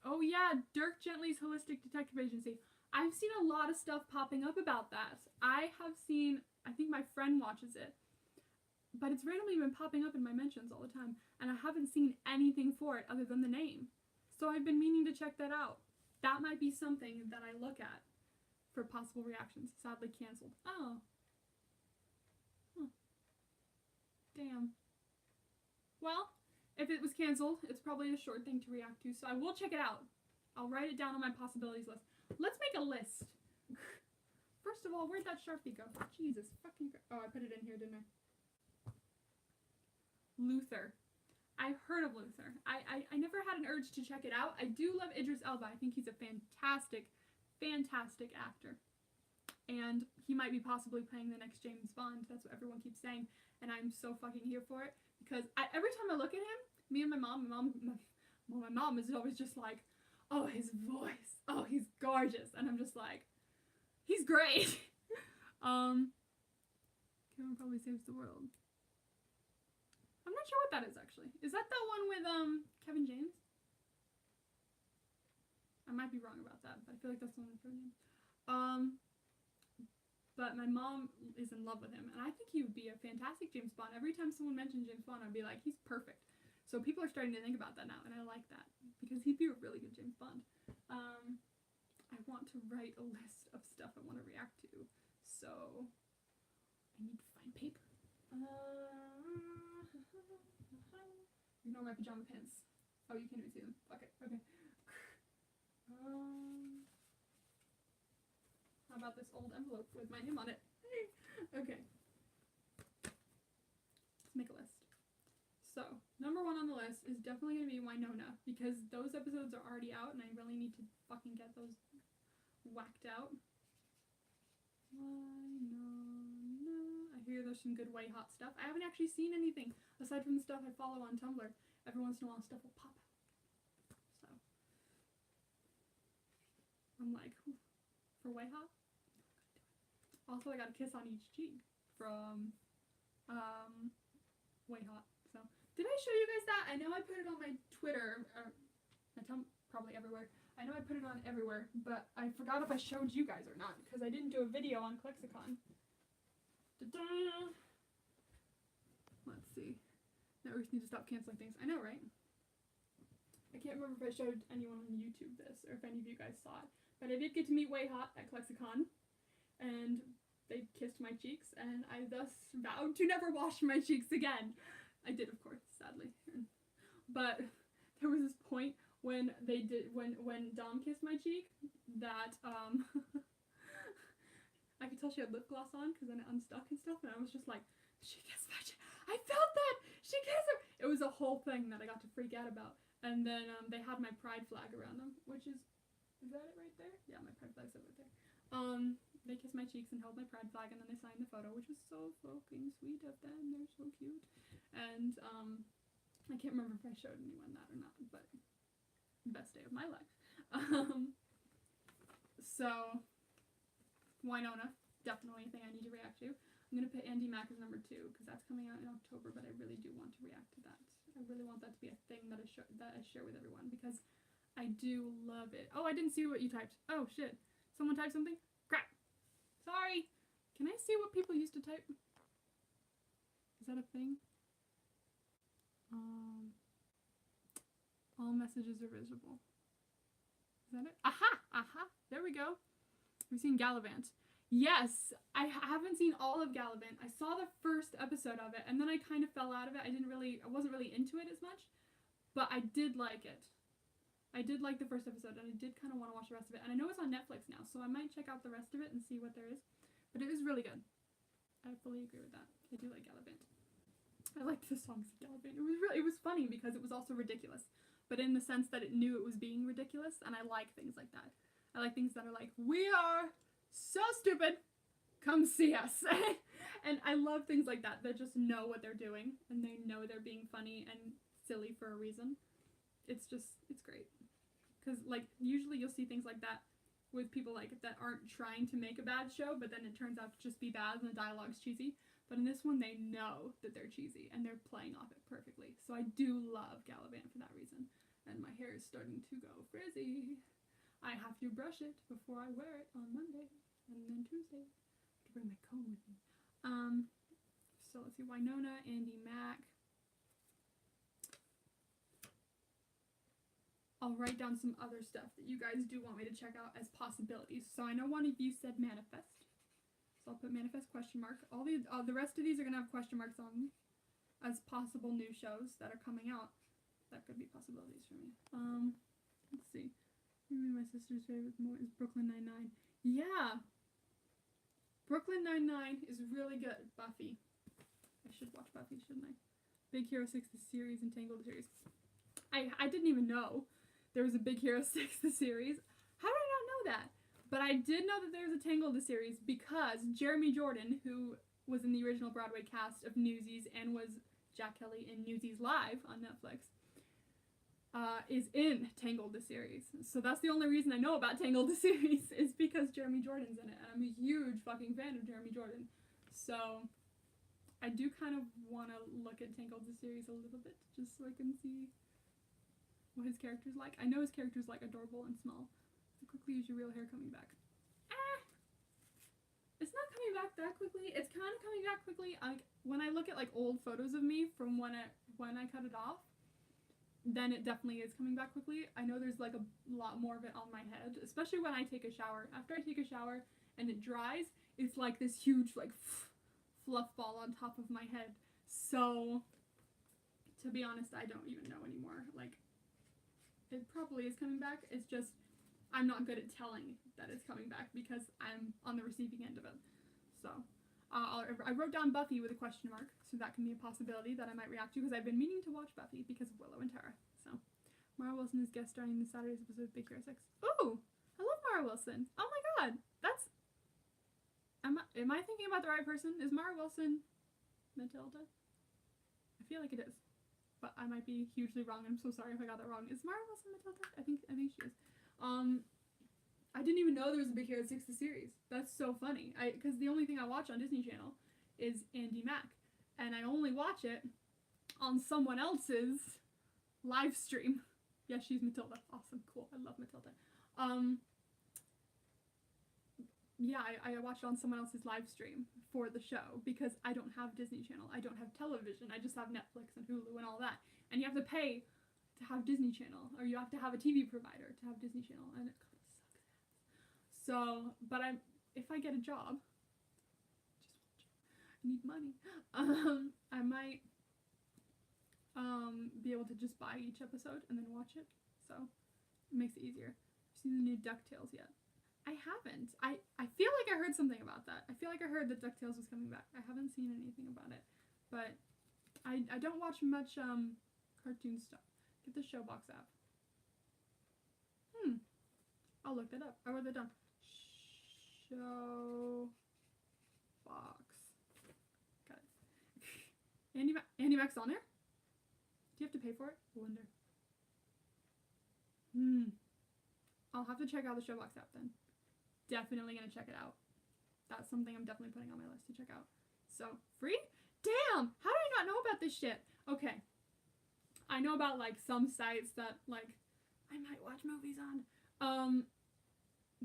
Oh yeah, Dirk Gently's Holistic Detective Agency. I've seen a lot of stuff popping up about that. I think my friend watches it. But it's randomly been popping up in my mentions all the time. And I haven't seen anything for it other than the name. So I've been meaning to check that out. That might be something that I look at for possible reactions. Sadly canceled. Oh. Huh. Damn. Well, if it was canceled, it's probably a short thing to react to, so I will check it out. I'll write it down on my possibilities list. Let's make a list. First of all, where'd that Sharpie go? Jesus fucking Christ. Oh, I put it in here, didn't I? Luther. I've heard of Luther. I never had an urge to check it out. I do love Idris Elba. I think he's a fantastic, fantastic actor. And he might be possibly playing the next James Bond. That's what everyone keeps saying. And I'm so fucking here for it. Because every time I look at him, me and my mom is always just like, oh, his voice. Oh, he's gorgeous. And I'm just like, he's great. Kevin Probably Saves the World. I'm not sure what that is, actually. Is that the one with, Kevin James? I might be wrong about that, but I feel like that's the one with Kevin James. But my mom is in love with him, and I think he would be a fantastic James Bond. Every time someone mentions James Bond, I'd be like, he's perfect. So people are starting to think about that now, and I like that, because he'd be a really good James Bond. I want to write a list of stuff I want to react to, so I need to find paper. Ignore my pajama pants. Oh, you can't even see them. Fuck it. Okay. How about this old envelope with my name on it? Okay. Let's make a list. So, number 1 on the list is definitely going to be Wynonna, because those episodes are already out, and I really need to fucking get those whacked out. Wynonna. I hear there's some good white hot stuff. I haven't actually seen anything aside from the stuff I follow on Tumblr. Every once in a while stuff will pop out. So I'm like, for white hot? Also, I got a kiss on each cheek from white hot. So did I show you guys that? I know I put it on my Twitter, probably everywhere. I know I put it on everywhere, but I forgot if I showed you guys or not, because I didn't do a video on Clexicon. Let's see. Networks need to stop canceling things. I know, right? I can't remember if I showed anyone on YouTube this, or if any of you guys saw it. But I did get to meet Way Hot at Clexicon, and they kissed my cheeks, and I thus vowed to never wash my cheeks again. I did, of course, sadly. But there was this point when when Dom kissed my cheek that I could tell she had lip gloss on because then it unstuck and stuff, and I was just like, she kissed my cheek. I felt that! She kissed her! It was a whole thing that I got to freak out about. And then they had my pride flag around them, which is that it right there? Yeah, my pride flag's right there. They kissed my cheeks and held my pride flag, and then they signed the photo, which was so fucking sweet of them. They're so cute. And I can't remember if I showed anyone that or not, but best day of my life. So Wynonna, definitely a thing I need to react to. I'm gonna put Andy Mack as number 2 because that's coming out in October, but I really do want to react to that. I really want that to be a thing that I share with everyone, because I do love it. Oh, I didn't see what you typed. Oh, shit. Someone typed something? Crap. Sorry. Can I see what people used to type? Is that a thing? All messages are visible. Is that it? Aha! Aha! There we go. We've seen Gallivant. Yes, I haven't seen all of Gallivant. I saw the first episode of it, and then I kind of fell out of it. I wasn't really into it as much, but I did like it. I did like the first episode, and I did kind of want to watch the rest of it. And I know it's on Netflix now, so I might check out the rest of it and see what there is. But it was really good. I fully agree with that. I do like Gallivant. I liked the songs of Gallivant. It was funny because it was also ridiculous, but in the sense that it knew it was being ridiculous, and I like things like that. I like things that are like, we are so stupid, come see us. And I love things like that just know what they're doing, and they know they're being funny and silly for a reason. It's great. Because, like, usually you'll see things like that with people, like, that aren't trying to make a bad show, but then it turns out to just be bad and the dialogue's cheesy. But in this one, they know that they're cheesy, and they're playing off it perfectly. So I do love Gallivant for that reason. And my hair is starting to go frizzy. I have to brush it before I wear it on Monday, and then Tuesday. I have to bring my comb with me. So let's see, Winona, Andy Mack. I'll write down some other stuff that you guys do want me to check out as possibilities. So I know one of you said Manifest, so I'll put Manifest question mark. All the rest of these are gonna have question marks on them as possible new shows that are coming out. That could be possibilities for me. Let's see. Maybe my sister's favorite is Brooklyn Nine-Nine. Yeah! Brooklyn Nine-Nine is really good. Buffy. I should watch Buffy, shouldn't I? Big Hero 6 the series and Tangled the series. I didn't even know there was a Big Hero 6 the series. How did I not know that? But I did know that there was a Tangled the series because Jeremy Jordan, who was in the original Broadway cast of Newsies and was Jack Kelly in Newsies Live on Netflix, is in Tangled the series. So that's the only reason I know about Tangled the series is because Jeremy Jordan's in it, and I'm a huge fucking fan of Jeremy Jordan. So I do kind of want to look at Tangled the series a little bit, just so I can see what his character's like. I know his character's like adorable and small. So quickly is your real hair coming back? It's not coming back that quickly. It's kind of coming back quickly. When I look at like old photos of me from when I cut it off, then it definitely is coming back quickly. I know there's like a lot more of it on my head, especially when I take a shower. After I take a shower and it dries, it's like this huge like fluff ball on top of my head. So to be honest, I don't even know anymore. Like, it probably is coming back. It's just I'm not good at telling that it's coming back because I'm on the receiving end of it. So I wrote down Buffy with a question mark, so that can be a possibility that I might react to because I've been meaning to watch Buffy because of Willow and Tara. So Mara Wilson is guest starring in this Saturday's episode of Big Hero 6. Ooh, I love Mara Wilson. Oh my god, that's. Am I thinking about the right person? Is Mara Wilson Matilda? I feel like it is, but I might be hugely wrong. I'm so sorry if I got that wrong. Is Mara Wilson Matilda? I think she is. I didn't even know there was a Big Hero 6 the series. That's so funny. Because the only thing I watch on Disney Channel is Andy Mack, and I only watch it on someone else's live stream. Yeah, she's Matilda. Awesome, cool. I love Matilda. Yeah, I watched it on someone else's live stream for the show because I don't have Disney Channel. I don't have television. I just have Netflix and Hulu and all that. And you have to pay to have Disney Channel, or you have to have a TV provider to have Disney Channel, and it kind of sucks. So, but if I get a job, I need money. I might be able to just buy each episode and then watch it. So it makes it easier. Have you seen the new DuckTales yet? I haven't. I feel like I heard something about that. I feel like I heard that DuckTales was coming back. I haven't seen anything about it. But I don't watch much cartoon stuff. Get the Showbox app. I'll look that up. I wrote that down. Showbox. Got it. Andy Mack's on there? Do you have to pay for it? I wonder. I'll have to check out the Showbox app then. Definitely gonna check it out. That's something I'm definitely putting on my list to check out. So, free? Damn! How do I not know about this shit? Okay. I know about, like, some sites that, like, I might watch movies on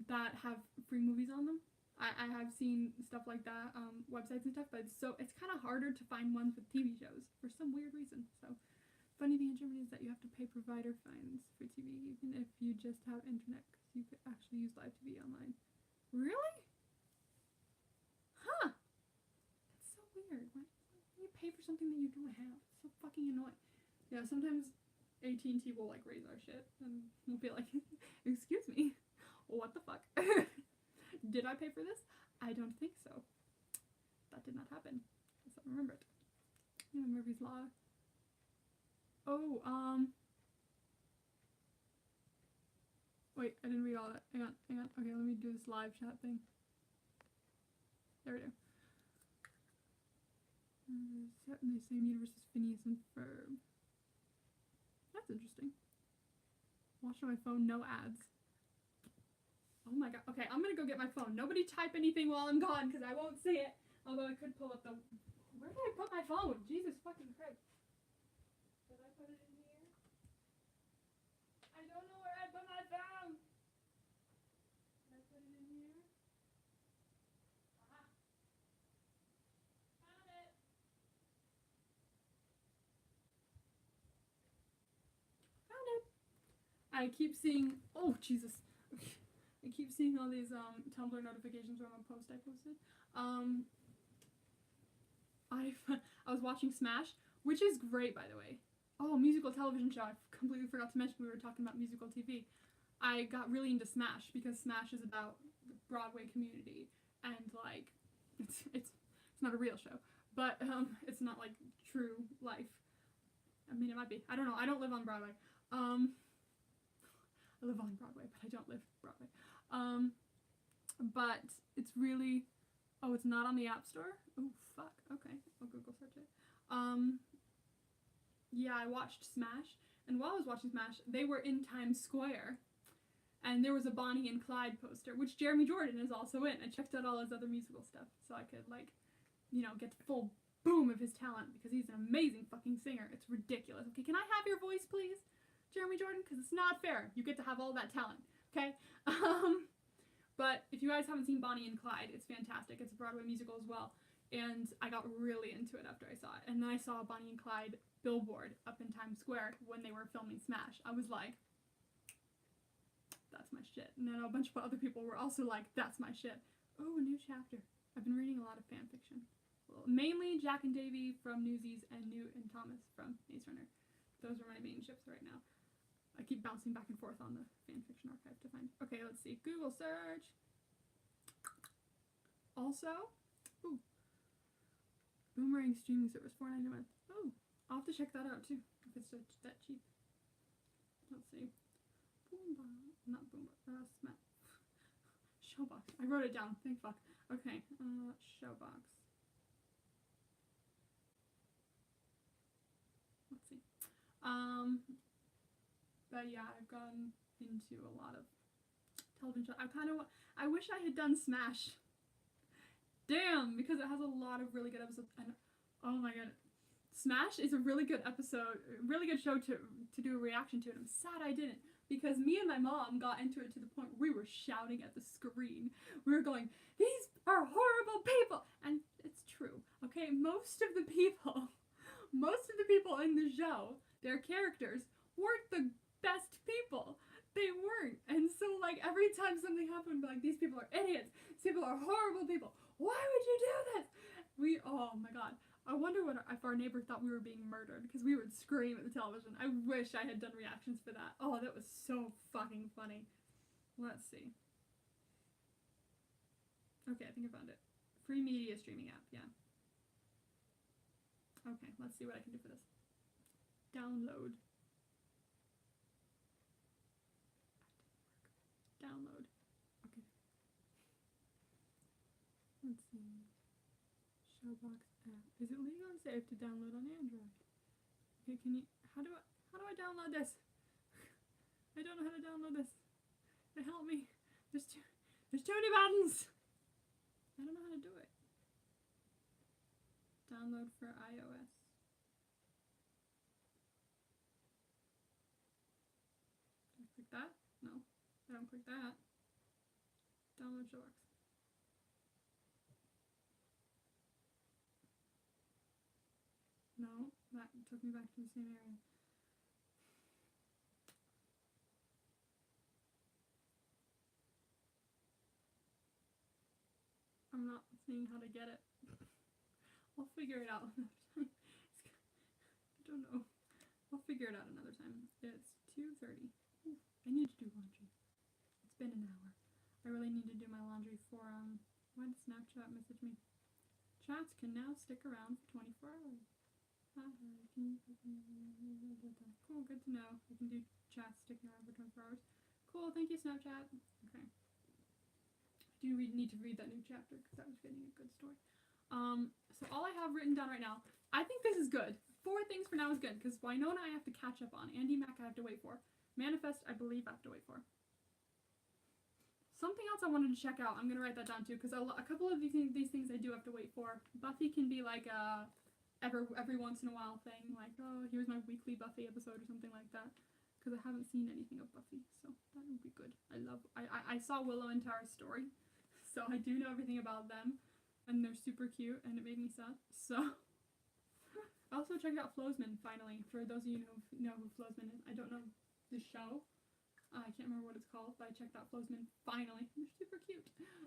that have free movies on them. I have seen stuff like that, websites and stuff, but it's kind of harder to find ones with TV shows for some weird reason. So, funny thing in Germany is that you have to pay provider fines for TV, even if you just have internet, because you could actually use live TV online. Really? Huh. That's so weird. Why do you pay for something that you don't have? It's so fucking annoying. Yeah, sometimes AT&T will, like, raise our shit, and we'll be like, excuse me, what the fuck? Did I pay for this? I don't think so. That did not happen. Yes, I remember it. Yeah, Murphy's Law. Oh, wait, I didn't read all that. Hang on. Okay, let me do this live chat thing. There we go. Set in the same universe as Phineas and Ferb. That's interesting. Watch on my phone, no ads. Oh my god. Okay, I'm gonna go get my phone. Nobody type anything while I'm gone, because I won't see it. Although I could pull up the... Where did I put my phone? Jesus fucking Christ. Did I put it in here? I don't know where I put my phone. Did I put it in here? Aha. Found it. Found it. I keep seeing... Oh, Jesus. I keep seeing all these Tumblr notifications from a post I posted. I was watching Smash, which is great, by the way. Oh, musical television show. I completely forgot to mention we were talking about musical TV. I got really into Smash because Smash is about the Broadway community, and like it's not a real show, but it's not like true life. I mean, it might be. I don't know. I don't live on Broadway. I live on Broadway, but I don't live Broadway. But it's really... Oh, it's not on the App Store? Oh, fuck. Okay, I'll Google search it. Yeah, I watched Smash, and while I was watching Smash, they were in Times Square, and there was a Bonnie and Clyde poster, which Jeremy Jordan is also in. I checked out all his other musical stuff, so I could, like, you know, get the full boom of his talent, because he's an amazing fucking singer. It's ridiculous. Okay, can I have your voice, please, Jeremy Jordan? Because it's not fair. You get to have all that talent, okay? But if you guys haven't seen Bonnie and Clyde, it's fantastic. It's a Broadway musical as well. And I got really into it after I saw it. And then I saw Bonnie and Clyde billboard up in Times Square when they were filming Smash. I was like, that's my shit. And then a bunch of other people were also like, that's my shit. Oh, a new chapter. I've been reading a lot of fan fiction. Well, mainly Jack and Davy from Newsies and Newt and Thomas from Maze Runner. Those are my main ships right now. I keep bouncing back and forth on the fanfiction archive to find. Okay, let's see. Google search. Also, ooh, Boomerang streaming service, $4.99 a month. Oh, I'll have to check that out too, if it's that cheap. Let's see. Boomba, not Boomba, Smash. Showbox. I wrote it down. Thank fuck. Okay, Showbox. Let's see. But yeah, I've gone into a lot of television. I wish I had done Smash. Damn, because it has a lot of really good episodes. And oh my god, Smash is a really good episode, really good show to do a reaction to. And I'm sad I didn't, because me and my mom got into it to the point where we were shouting at the screen. We were going, "These are horrible people," and it's true. Okay, most of the people in the show, their characters, weren't the best people. They weren't. And so, like, every time something happened, like, these people are idiots. These people are horrible people. Why would you do this? Oh my god. I wonder if our neighbor thought we were being murdered, because we would scream at the television. I wish I had done reactions for that. Oh, that was so fucking funny. Let's see. Okay, I think I found it. Free media streaming app, yeah. Okay, let's see what I can do for this. Download. Download. Okay. Let's see. Showbox app. Is it legal and safe to download on Android? Okay, how do I download this? I don't know how to download this. Help me. There's too many buttons. I don't know how to do it. Download for iOS. I that? No, I don't click that. Download showbox. No, that took me back to the same area. I'm not seeing how to get it. I'll figure it out another time. I don't know. I'll figure it out another time. It's 2:30. Ooh, I need to do laundry. It's been an hour. I really need to do my laundry for, why did Snapchat message me? Chats can now stick around for 24 hours. Cool, good to know. I can do chats sticking around for 24 hours. Cool, thank you, Snapchat. Okay. Do we need to read that new chapter because that was getting a good story. So all I have written down right now, I think this is good. 4 things for now is good because Winona I have to catch up on. Andy Mack I have to wait for. Manifest I believe I have to wait for. Something else I wanted to check out. I'm gonna write that down too because a couple of these things I do have to wait for. Buffy can be like a every once in a while thing, like oh here's my weekly Buffy episode or something like that. Because I haven't seen anything of Buffy, so that would be good. I saw Willow and Tara's story. So I do know everything about them, and they're super cute, and it made me sad. So I also checked out Flotsman finally. For those of you who know who Flotsman is, I don't know the show. I can't remember what it's called, but I checked out Flotsman finally. They're super cute.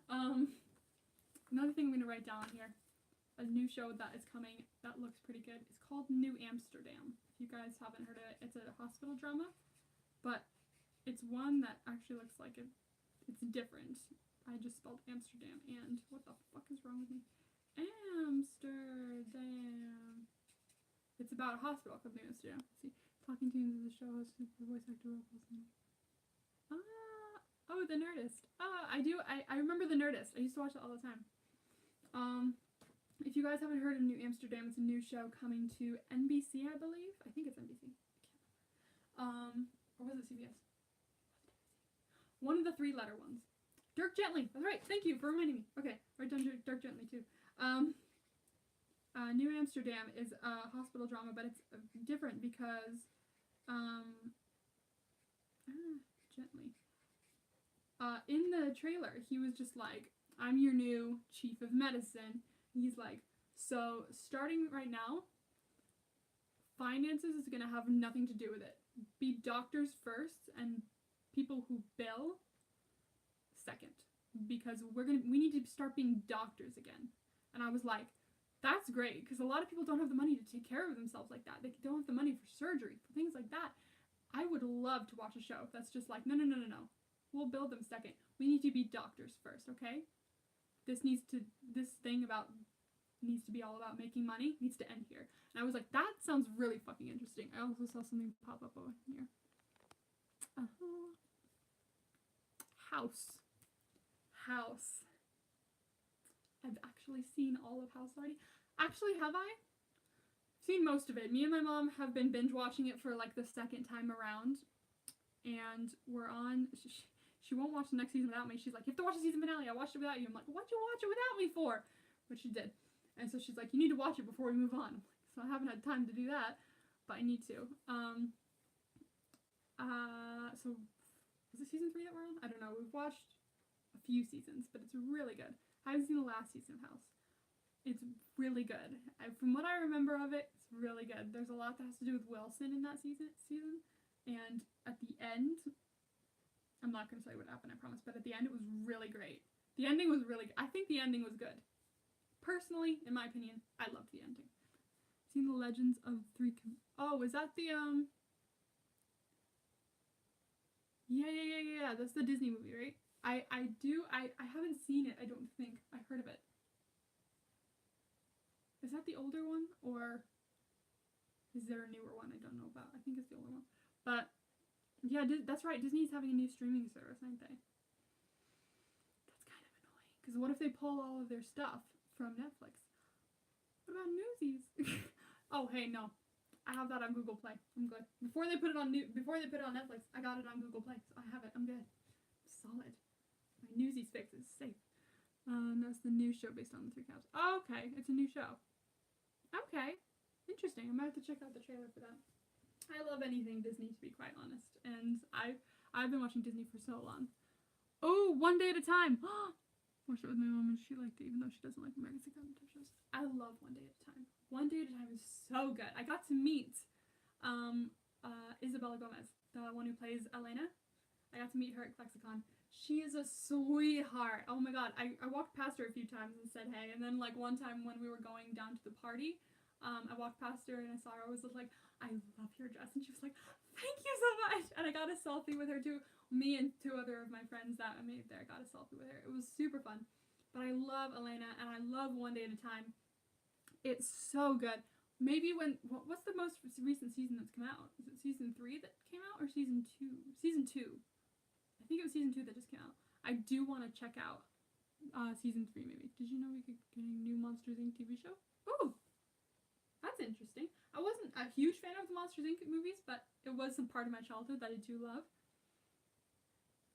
Another thing I'm gonna write down here, a new show that is coming that looks pretty good. It's called New Amsterdam. If you guys haven't heard of it, it's a hospital drama, but it's one that actually looks like it's different. I just spelled Amsterdam, and what the fuck is wrong with me? Amsterdam. It's about a hospital called New Amsterdam. Let's see, talking to the show host, the voice actor. Oh, The Nerdist. I remember The Nerdist. I used to watch it all the time. If you guys haven't heard of New Amsterdam, it's a new show coming to NBC, I believe. I think it's NBC. Or was it CBS? One of the 3-letter ones. Dirk Gently. That's right. Thank you for reminding me. Okay, write down Dirk Gently too. New Amsterdam is a hospital drama, but it's different because Gently. In the trailer, he was just like, "I'm your new chief of medicine." He's like, "So starting right now, finances is gonna have nothing to do with it. Be doctors first, and people who bill second, because we need to start being doctors again." And I was like, that's great, because a lot of people don't have the money to take care of themselves like that. They don't have the money for surgery, for things like that. I would love to watch a show that's just like, no. We'll build them second. We need to be doctors first, okay? This thing about needs to be all about making money needs to end here. And I was like, that sounds really fucking interesting. I also saw something pop up over here. House. I've actually seen all of House already. Actually, have I? Seen most of it. Me and my mom have been binge watching it for like the second time around, and we're on. She won't watch the next season without me. She's like, you have to watch the season finale. I watched it without you. I'm like, what'd you watch it without me for? But she did, and so she's like, you need to watch it before we move on. So I haven't had time to do that, but I need to. So was it season 3 that we're on? I don't know. We've watched a few seasons, but it's really good. I haven't seen the last season of House. It's really good. From what I remember of it, it's really good. There's a lot that has to do with Wilson in that season, and at the end, I'm not going to tell you what happened, I promise, but at the end, it was really great. The ending was really good. I think the ending was good. Personally, in my opinion, I loved the ending. Seen the Legends of Three... Oh, is that the, Yeah, that's the Disney movie, right? I haven't seen it, I don't think. I heard of it. Is that the older one, or is there a newer one I don't know about? I think it's the older one. But, yeah, that's right, Disney's having a new streaming service, aren't they? That's kind of annoying, because what if they pull all of their stuff from Netflix? What about Newsies? Oh, hey, no. I have that on Google Play. I'm good. Before they put it on Netflix, I got it on Google Play, so I have it. I'm good. Solid. My Newsies fix is safe. That's the new show based on the 3 Cows. Oh, okay. It's a new show. Okay. Interesting. I'm gonna have to check out the trailer for that. I love anything Disney, to be quite honest. And I I've been watching Disney for so long. Oh, One Day at a Time. Watched it with my mom and she liked it even though she doesn't like American Sitcom shows. I love One Day at a Time. One Day at a Time is so good. I got to meet Isabella Gomez, the one who plays Elena. I got to meet her at Lexicon. She is a sweetheart. Oh my god. I walked past her a few times and said hey. And then like one time when we were going down to the party, I walked past her and I saw her. I was like, I love your dress. And she was like, thank you so much. And I got a selfie with her too. Me and two other of my friends that I made there got a selfie with her. It was super fun. But I love Elena and I love One Day at a Time. It's so good. Maybe what's the most recent season that's come out? Is it season 3 that came out or season 2? Season 2. I think it was season 2 that just came out. I do want to check out season 3 maybe. Did you know we could get a new Monsters Inc. TV show? Ooh! That's interesting. I wasn't a huge fan of the Monsters Inc. movies, but it was some part of my childhood that I do love.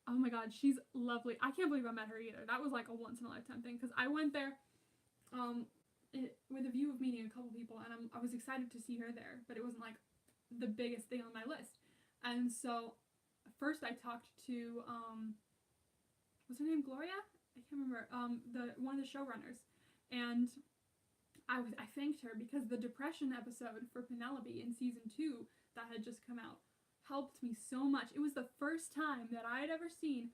Oh my god, she's lovely. I can't believe I met her either. That was like a once-in-a-lifetime thing, because I went there with a view of meeting a couple people, and I was excited to see her there, but it wasn't like the biggest thing on my list. And so, first I talked to, what's her name, Gloria? I can't remember, one of the showrunners, and I thanked her because the depression episode for Penelope in season 2 that had just come out helped me so much. It was the first time that I had ever seen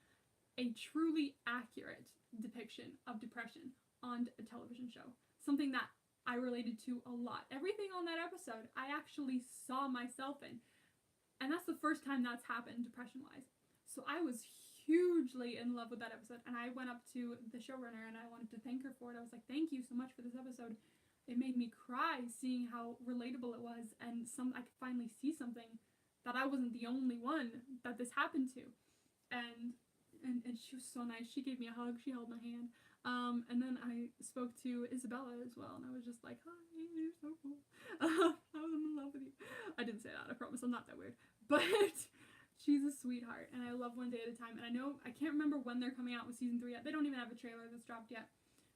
a truly accurate depiction of depression on a television show. Something that I related to a lot. Everything on that episode, I actually saw myself in. And that's the first time that's happened depression-wise. So I was hugely in love with that episode. And I went up to the showrunner and I wanted to thank her for it. I was like, thank you so much for this episode. It made me cry seeing how relatable it was. And I could finally see something that I wasn't the only one that this happened to. And she was so nice. She gave me a hug. She held my hand. And then I spoke to Isabella as well, and I was just like, hi, you're so cool. I was in love with you. I didn't say that, I promise. I'm not that weird. But she's a sweetheart, and I love One Day at a Time. And I can't remember when they're coming out with season 3 yet. They don't even have a trailer that's dropped yet.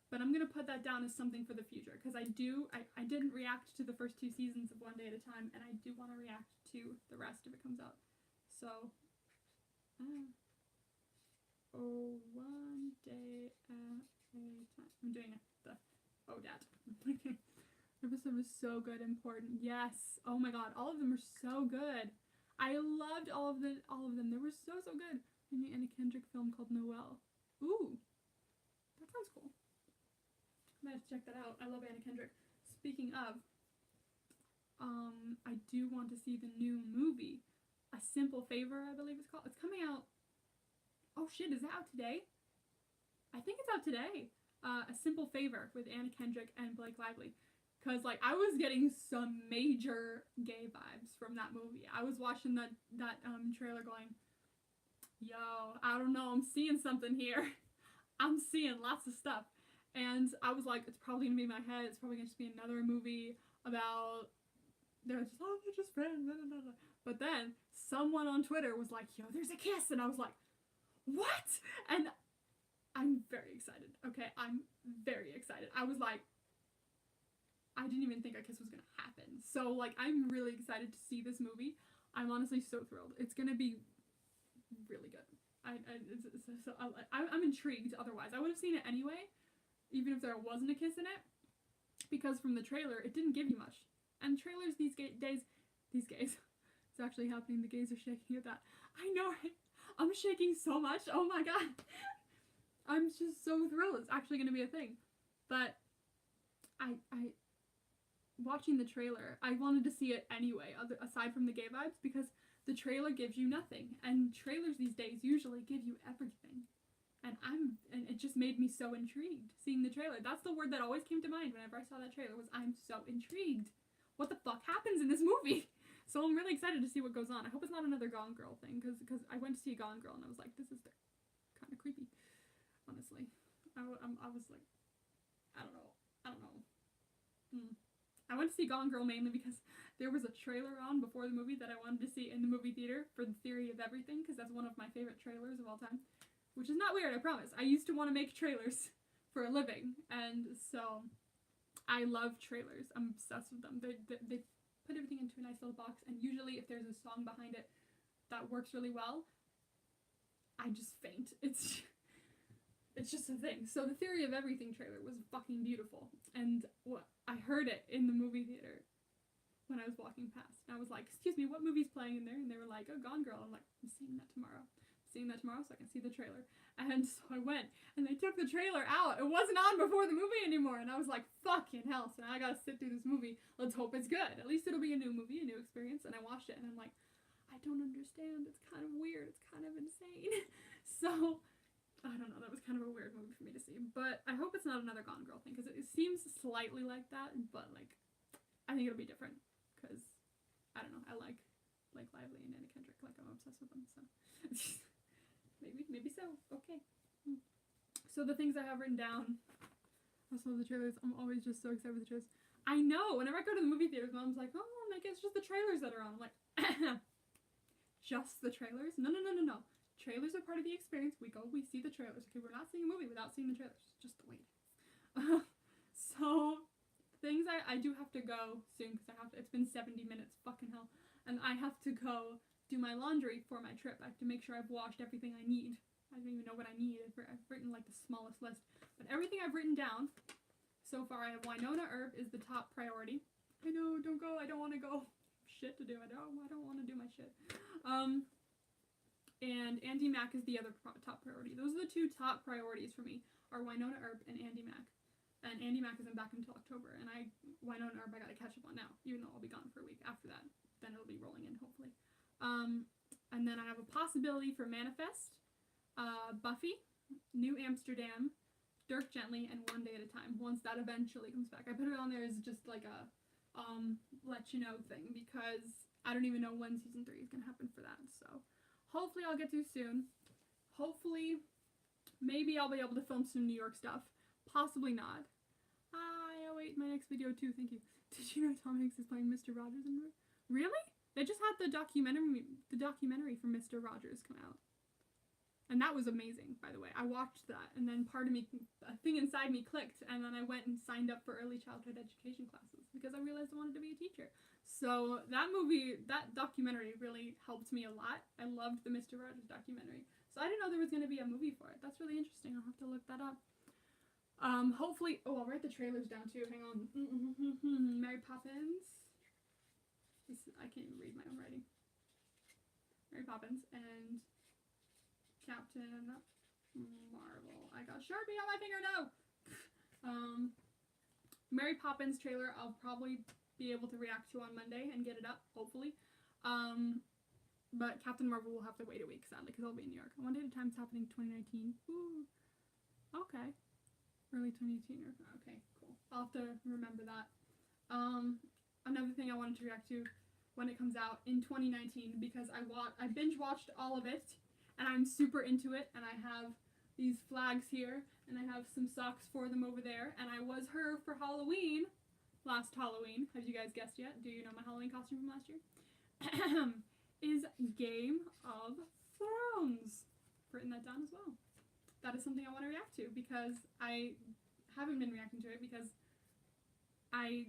But I'm going to put that down as something for the future, because I didn't react to the first 2 seasons of One Day at a Time, and I do want to react to the rest if it comes out. So, One Day at a Time. I'm doing the ODAT. The episode was so good, important. Yes. Oh my god, all of them are so good. I loved all of them. They were so good. In the Anna Kendrick film called Noelle. Ooh, that sounds cool. I might have to check that out. I love Anna Kendrick. Speaking of, I do want to see the new movie, A Simple Favor, I believe it's called. It's coming out. Oh shit, is it out today? I think it's out today. A Simple Favor with Anna Kendrick and Blake Lively. Cause like I was getting some major gay vibes from that movie. I was watching that trailer going, yo, I don't know, I'm seeing something here. I'm seeing lots of stuff. And I was like, it's probably gonna be in my head. It's probably gonna just be another movie about they're just friends. Blah, blah, blah. But then someone on Twitter was like, yo, there's a kiss, and I was like, what? And I'm very excited. Okay, I'm very excited. I was like, I didn't even think a kiss was gonna happen. So like, I'm really excited to see this movie. I'm honestly so thrilled. It's gonna be really good. I'm intrigued. Otherwise, I would have seen it anyway, even if there wasn't a kiss in it, because from the trailer, it didn't give you much. And trailers these days, it's actually happening. The gays are shaking at that. I know, right? I'm shaking so much. Oh my god. I'm just so thrilled. It's actually gonna be a thing. But I watching the trailer, I wanted to see it anyway, aside from the gay vibes, because the trailer gives you nothing. And trailers these days usually give you everything. And it just made me so intrigued seeing the trailer. That's the word that always came to mind whenever I saw that trailer was, I'm so intrigued. What the fuck happens in this movie? So I'm really excited to see what goes on. I hope it's not another Gone Girl thing, because I went to see Gone Girl and I was like, this is kind of creepy, honestly. I was like, I don't know. I went to see Gone Girl mainly because there was a trailer on before the movie that I wanted to see in the movie theater for The Theory of Everything, because that's one of my favorite trailers of all time. Which is not weird, I promise. I used to want to make trailers for a living, and so I love trailers. I'm obsessed with them. They put everything into a nice little box, and usually if there's a song behind it that works really well, I just faint. It's just a thing. So the Theory of Everything trailer was fucking beautiful, and I heard it in the movie theater when I was walking past, and I was like, "Excuse me, what movie's playing in there?" And they were like, "Oh, Gone Girl." I'm like, "I'm seeing that tomorrow. So I can see the trailer." And so I went, and they took the trailer out. It wasn't on before the movie anymore, and I was like, "Fucking hell!" So now I gotta sit through this movie. Let's hope it's good. At least it'll be a new movie, a new experience. And I watched it, and I'm like, I don't understand. It's kind of weird. It's kind of insane. So I don't know. That was kind of a weird movie for me to see, but I hope it's not another Gone Girl thing because it seems slightly like that, but like I think it'll be different because I don't know. I like Lively and Anna Kendrick. Like I'm obsessed with them. So. Maybe so. Okay. So the things I have written down. Also the trailers. I'm always just so excited with the trailers. I know. Whenever I go to the movie theaters, Mom's like, "Oh, I guess just the trailers that are on." I'm like, just the trailers? No. Trailers are part of the experience. We see the trailers. Okay, we're not seeing a movie without seeing the trailers. Just the way it is. So things I do have to go soon because it's been 70 minutes. Fucking hell. And I have to go do my laundry for my trip. I have to make sure I've washed everything I need. I don't even know what I need. I've written like the smallest list. But everything I've written down so far, I have Wynonna Earp is the top priority. I know, don't go. I don't want to go. Shit to do. I don't want to do my shit. And Andi Mack is the other top priority. Those are the two top priorities for me, are Wynonna Earp and Andi Mack. And Andi Mack isn't back until October. And Wynonna Earp I gotta catch up on now, even though I'll be gone for a week after that. Then it'll be rolling in, hopefully. And then I have a possibility for Manifest, Buffy, New Amsterdam, Dirk Gently, and One Day at a Time, once that eventually comes back. I put it on there as just like a let you know thing, because I don't even know when season 3 is going to happen for that. So hopefully I'll get to soon. Hopefully, maybe I'll be able to film some New York stuff. Possibly not. I await my next video too, thank you. Did you know Tom Hanks is playing Mr. Rogers in it? Really? They just had the documentary from Mr. Rogers come out. And that was amazing, by the way. I watched that, and then a thing inside me clicked, and then I went and signed up for early childhood education classes because I realized I wanted to be a teacher. So that documentary really helped me a lot. I loved the Mr. Rogers documentary. So I didn't know there was going to be a movie for it. That's really interesting. I'll have to look that up. Hopefully, I'll write the trailers down too. Hang on. Mary Poppins. I can't even read my own writing. Mary Poppins and Captain Marvel. I got Sharpie on my finger, no! Mary Poppins trailer I'll probably be able to react to on Monday and get it up, hopefully. But Captain Marvel will have to wait a week, sadly, because I'll be in New York. One Day at a Time is happening 2019. Ooh. Okay. Early 2018. Okay, cool. I'll have to remember that. Another thing I wanted to react to when it comes out in 2019, because I binge watched all of it, and I'm super into it, and I have these flags here, and I have some socks for them over there, and I was her for Halloween, last Halloween. Have you guys guessed yet? Do you know my Halloween costume from last year? Is Game of Thrones. I've written that down as well. That is something I want to react to, because I haven't been reacting to it because I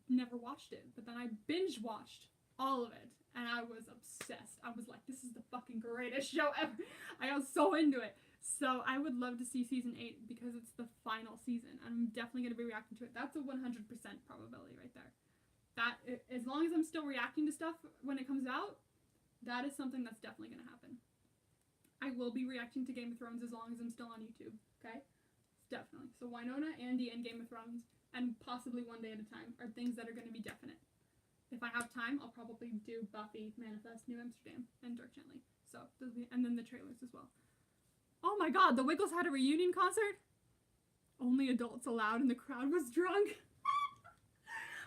never watched it, but then I binge watched all of it, and I was obsessed. I was like, this is the fucking greatest show ever. I got so into it. So I would love to see season 8 because it's the final season. I'm definitely going to be reacting to it. That's a 100% probability right there. That, as long as I'm still reacting to stuff when it comes out, that is something that's definitely going to happen. I will be reacting to Game of Thrones as long as I'm still on YouTube, okay? Definitely. So Wynonna, Andi, and Game of Thrones, and possibly One Day at a Time, are things that are going to be definite. If I have time, I'll probably do Buffy, Manifest, New Amsterdam, and Dirk Gently. So, and then the trailers as well. Oh my god, the Wiggles had a reunion concert? Only adults allowed and the crowd was drunk?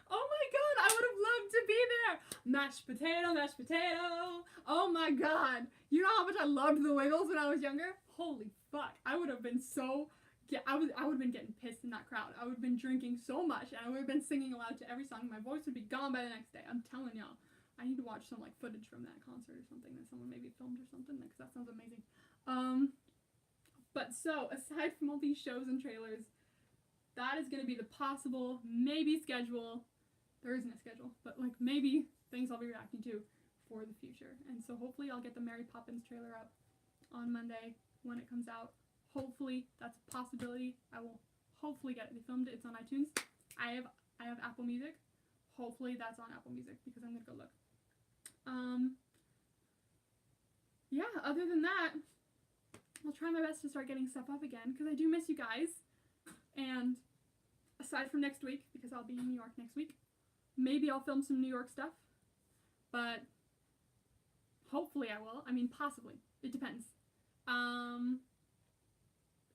Oh my god, I would have loved to be there! Mashed potato, mashed potato! Oh my god! You know how much I loved the Wiggles when I was younger? Holy fuck, I would have been so... Yeah, I would have been getting pissed in that crowd. I would have been drinking so much, and I would have been singing aloud to every song. My voice would be gone by the next day. I'm telling y'all. I need to watch some, like, footage from that concert or something that someone maybe filmed or something, because that sounds amazing. But so, aside from all these shows and trailers, that is going to be the possible, maybe schedule. There isn't a schedule, but, like, maybe things I'll be reacting to for the future. And so hopefully I'll get the Mary Poppins trailer up on Monday when it comes out. Hopefully, that's a possibility. I will hopefully get it. They filmed it. It's on iTunes. I have Apple Music. Hopefully that's on Apple Music because I'm gonna go look. Yeah, other than that, I'll try my best to start getting stuff up again because I do miss you guys. And aside from next week, because I'll be in New York next week, maybe I'll film some New York stuff. But hopefully I will. I mean, possibly. It depends.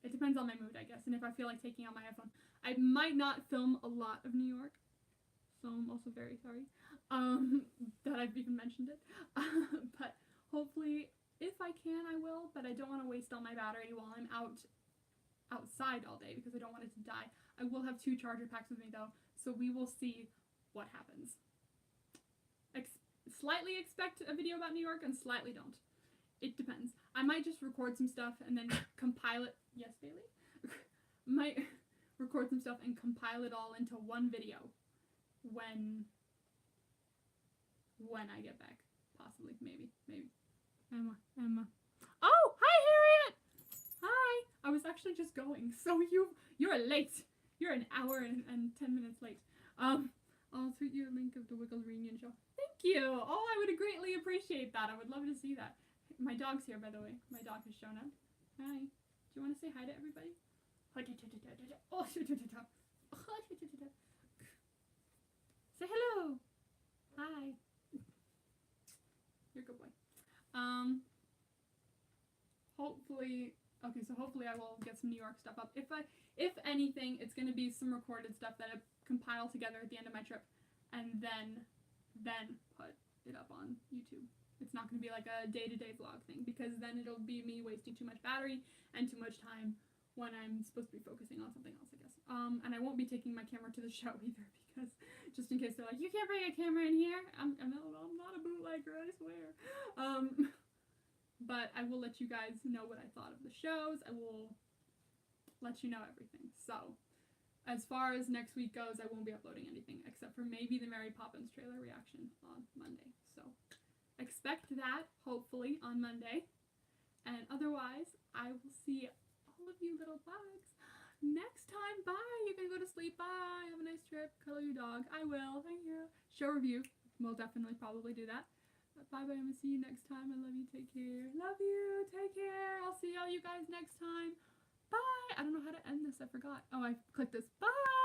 It depends on my mood, I guess, and if I feel like taking out my iPhone. I might not film a lot of New York, so I'm also very sorry that I've even mentioned it. But hopefully, if I can, I will, but I don't want to waste all my battery while I'm outside all day because I don't want it to die. I will have 2 charger packs with me, though, so we will see what happens. Slightly expect a video about New York and slightly don't. It depends. I might just record some stuff and then compile it. Yes, Bailey? Might record some stuff and compile it all into one video when I get back. Possibly. Maybe. Emma. Oh, hi, Harriet! Hi! I was actually just going, so you're late. You're an hour and 10 minutes late. I'll tweet you a link of the Wiggles reunion show. Thank you! Oh, I would greatly appreciate that. I would love to see that. My dog's here, by the way. My dog has shown up. Hi. Do you want to say hi to everybody? Say hello. Hi. You're a good boy. Hopefully I will get some New York stuff up. If anything, it's going to be some recorded stuff that I compile together at the end of my trip and then put it up on YouTube. It's not going to be like a day-to-day vlog thing because then it'll be me wasting too much battery and too much time when I'm supposed to be focusing on something else, I guess. And I won't be taking my camera to the show either because just in case they're like, you can't bring a camera in here. I'm not a bootlegger, I swear. But I will let you guys know what I thought of the shows. I will let you know everything. So as far as next week goes, I won't be uploading anything except for maybe the Mary Poppins trailer reaction on Monday. So expect that, hopefully, on Monday. And otherwise, I will see all of you little bugs next time. Bye. You can go to sleep. Bye. Have a nice trip. Cuddle your dog. I will. Thank you. Show review. We'll definitely probably do that. Bye-bye. I'm going to see you next time. I love you. Take care. Love you. Take care. I'll see all you guys next time. Bye. I don't know how to end this. I forgot. Oh, I clicked this. Bye.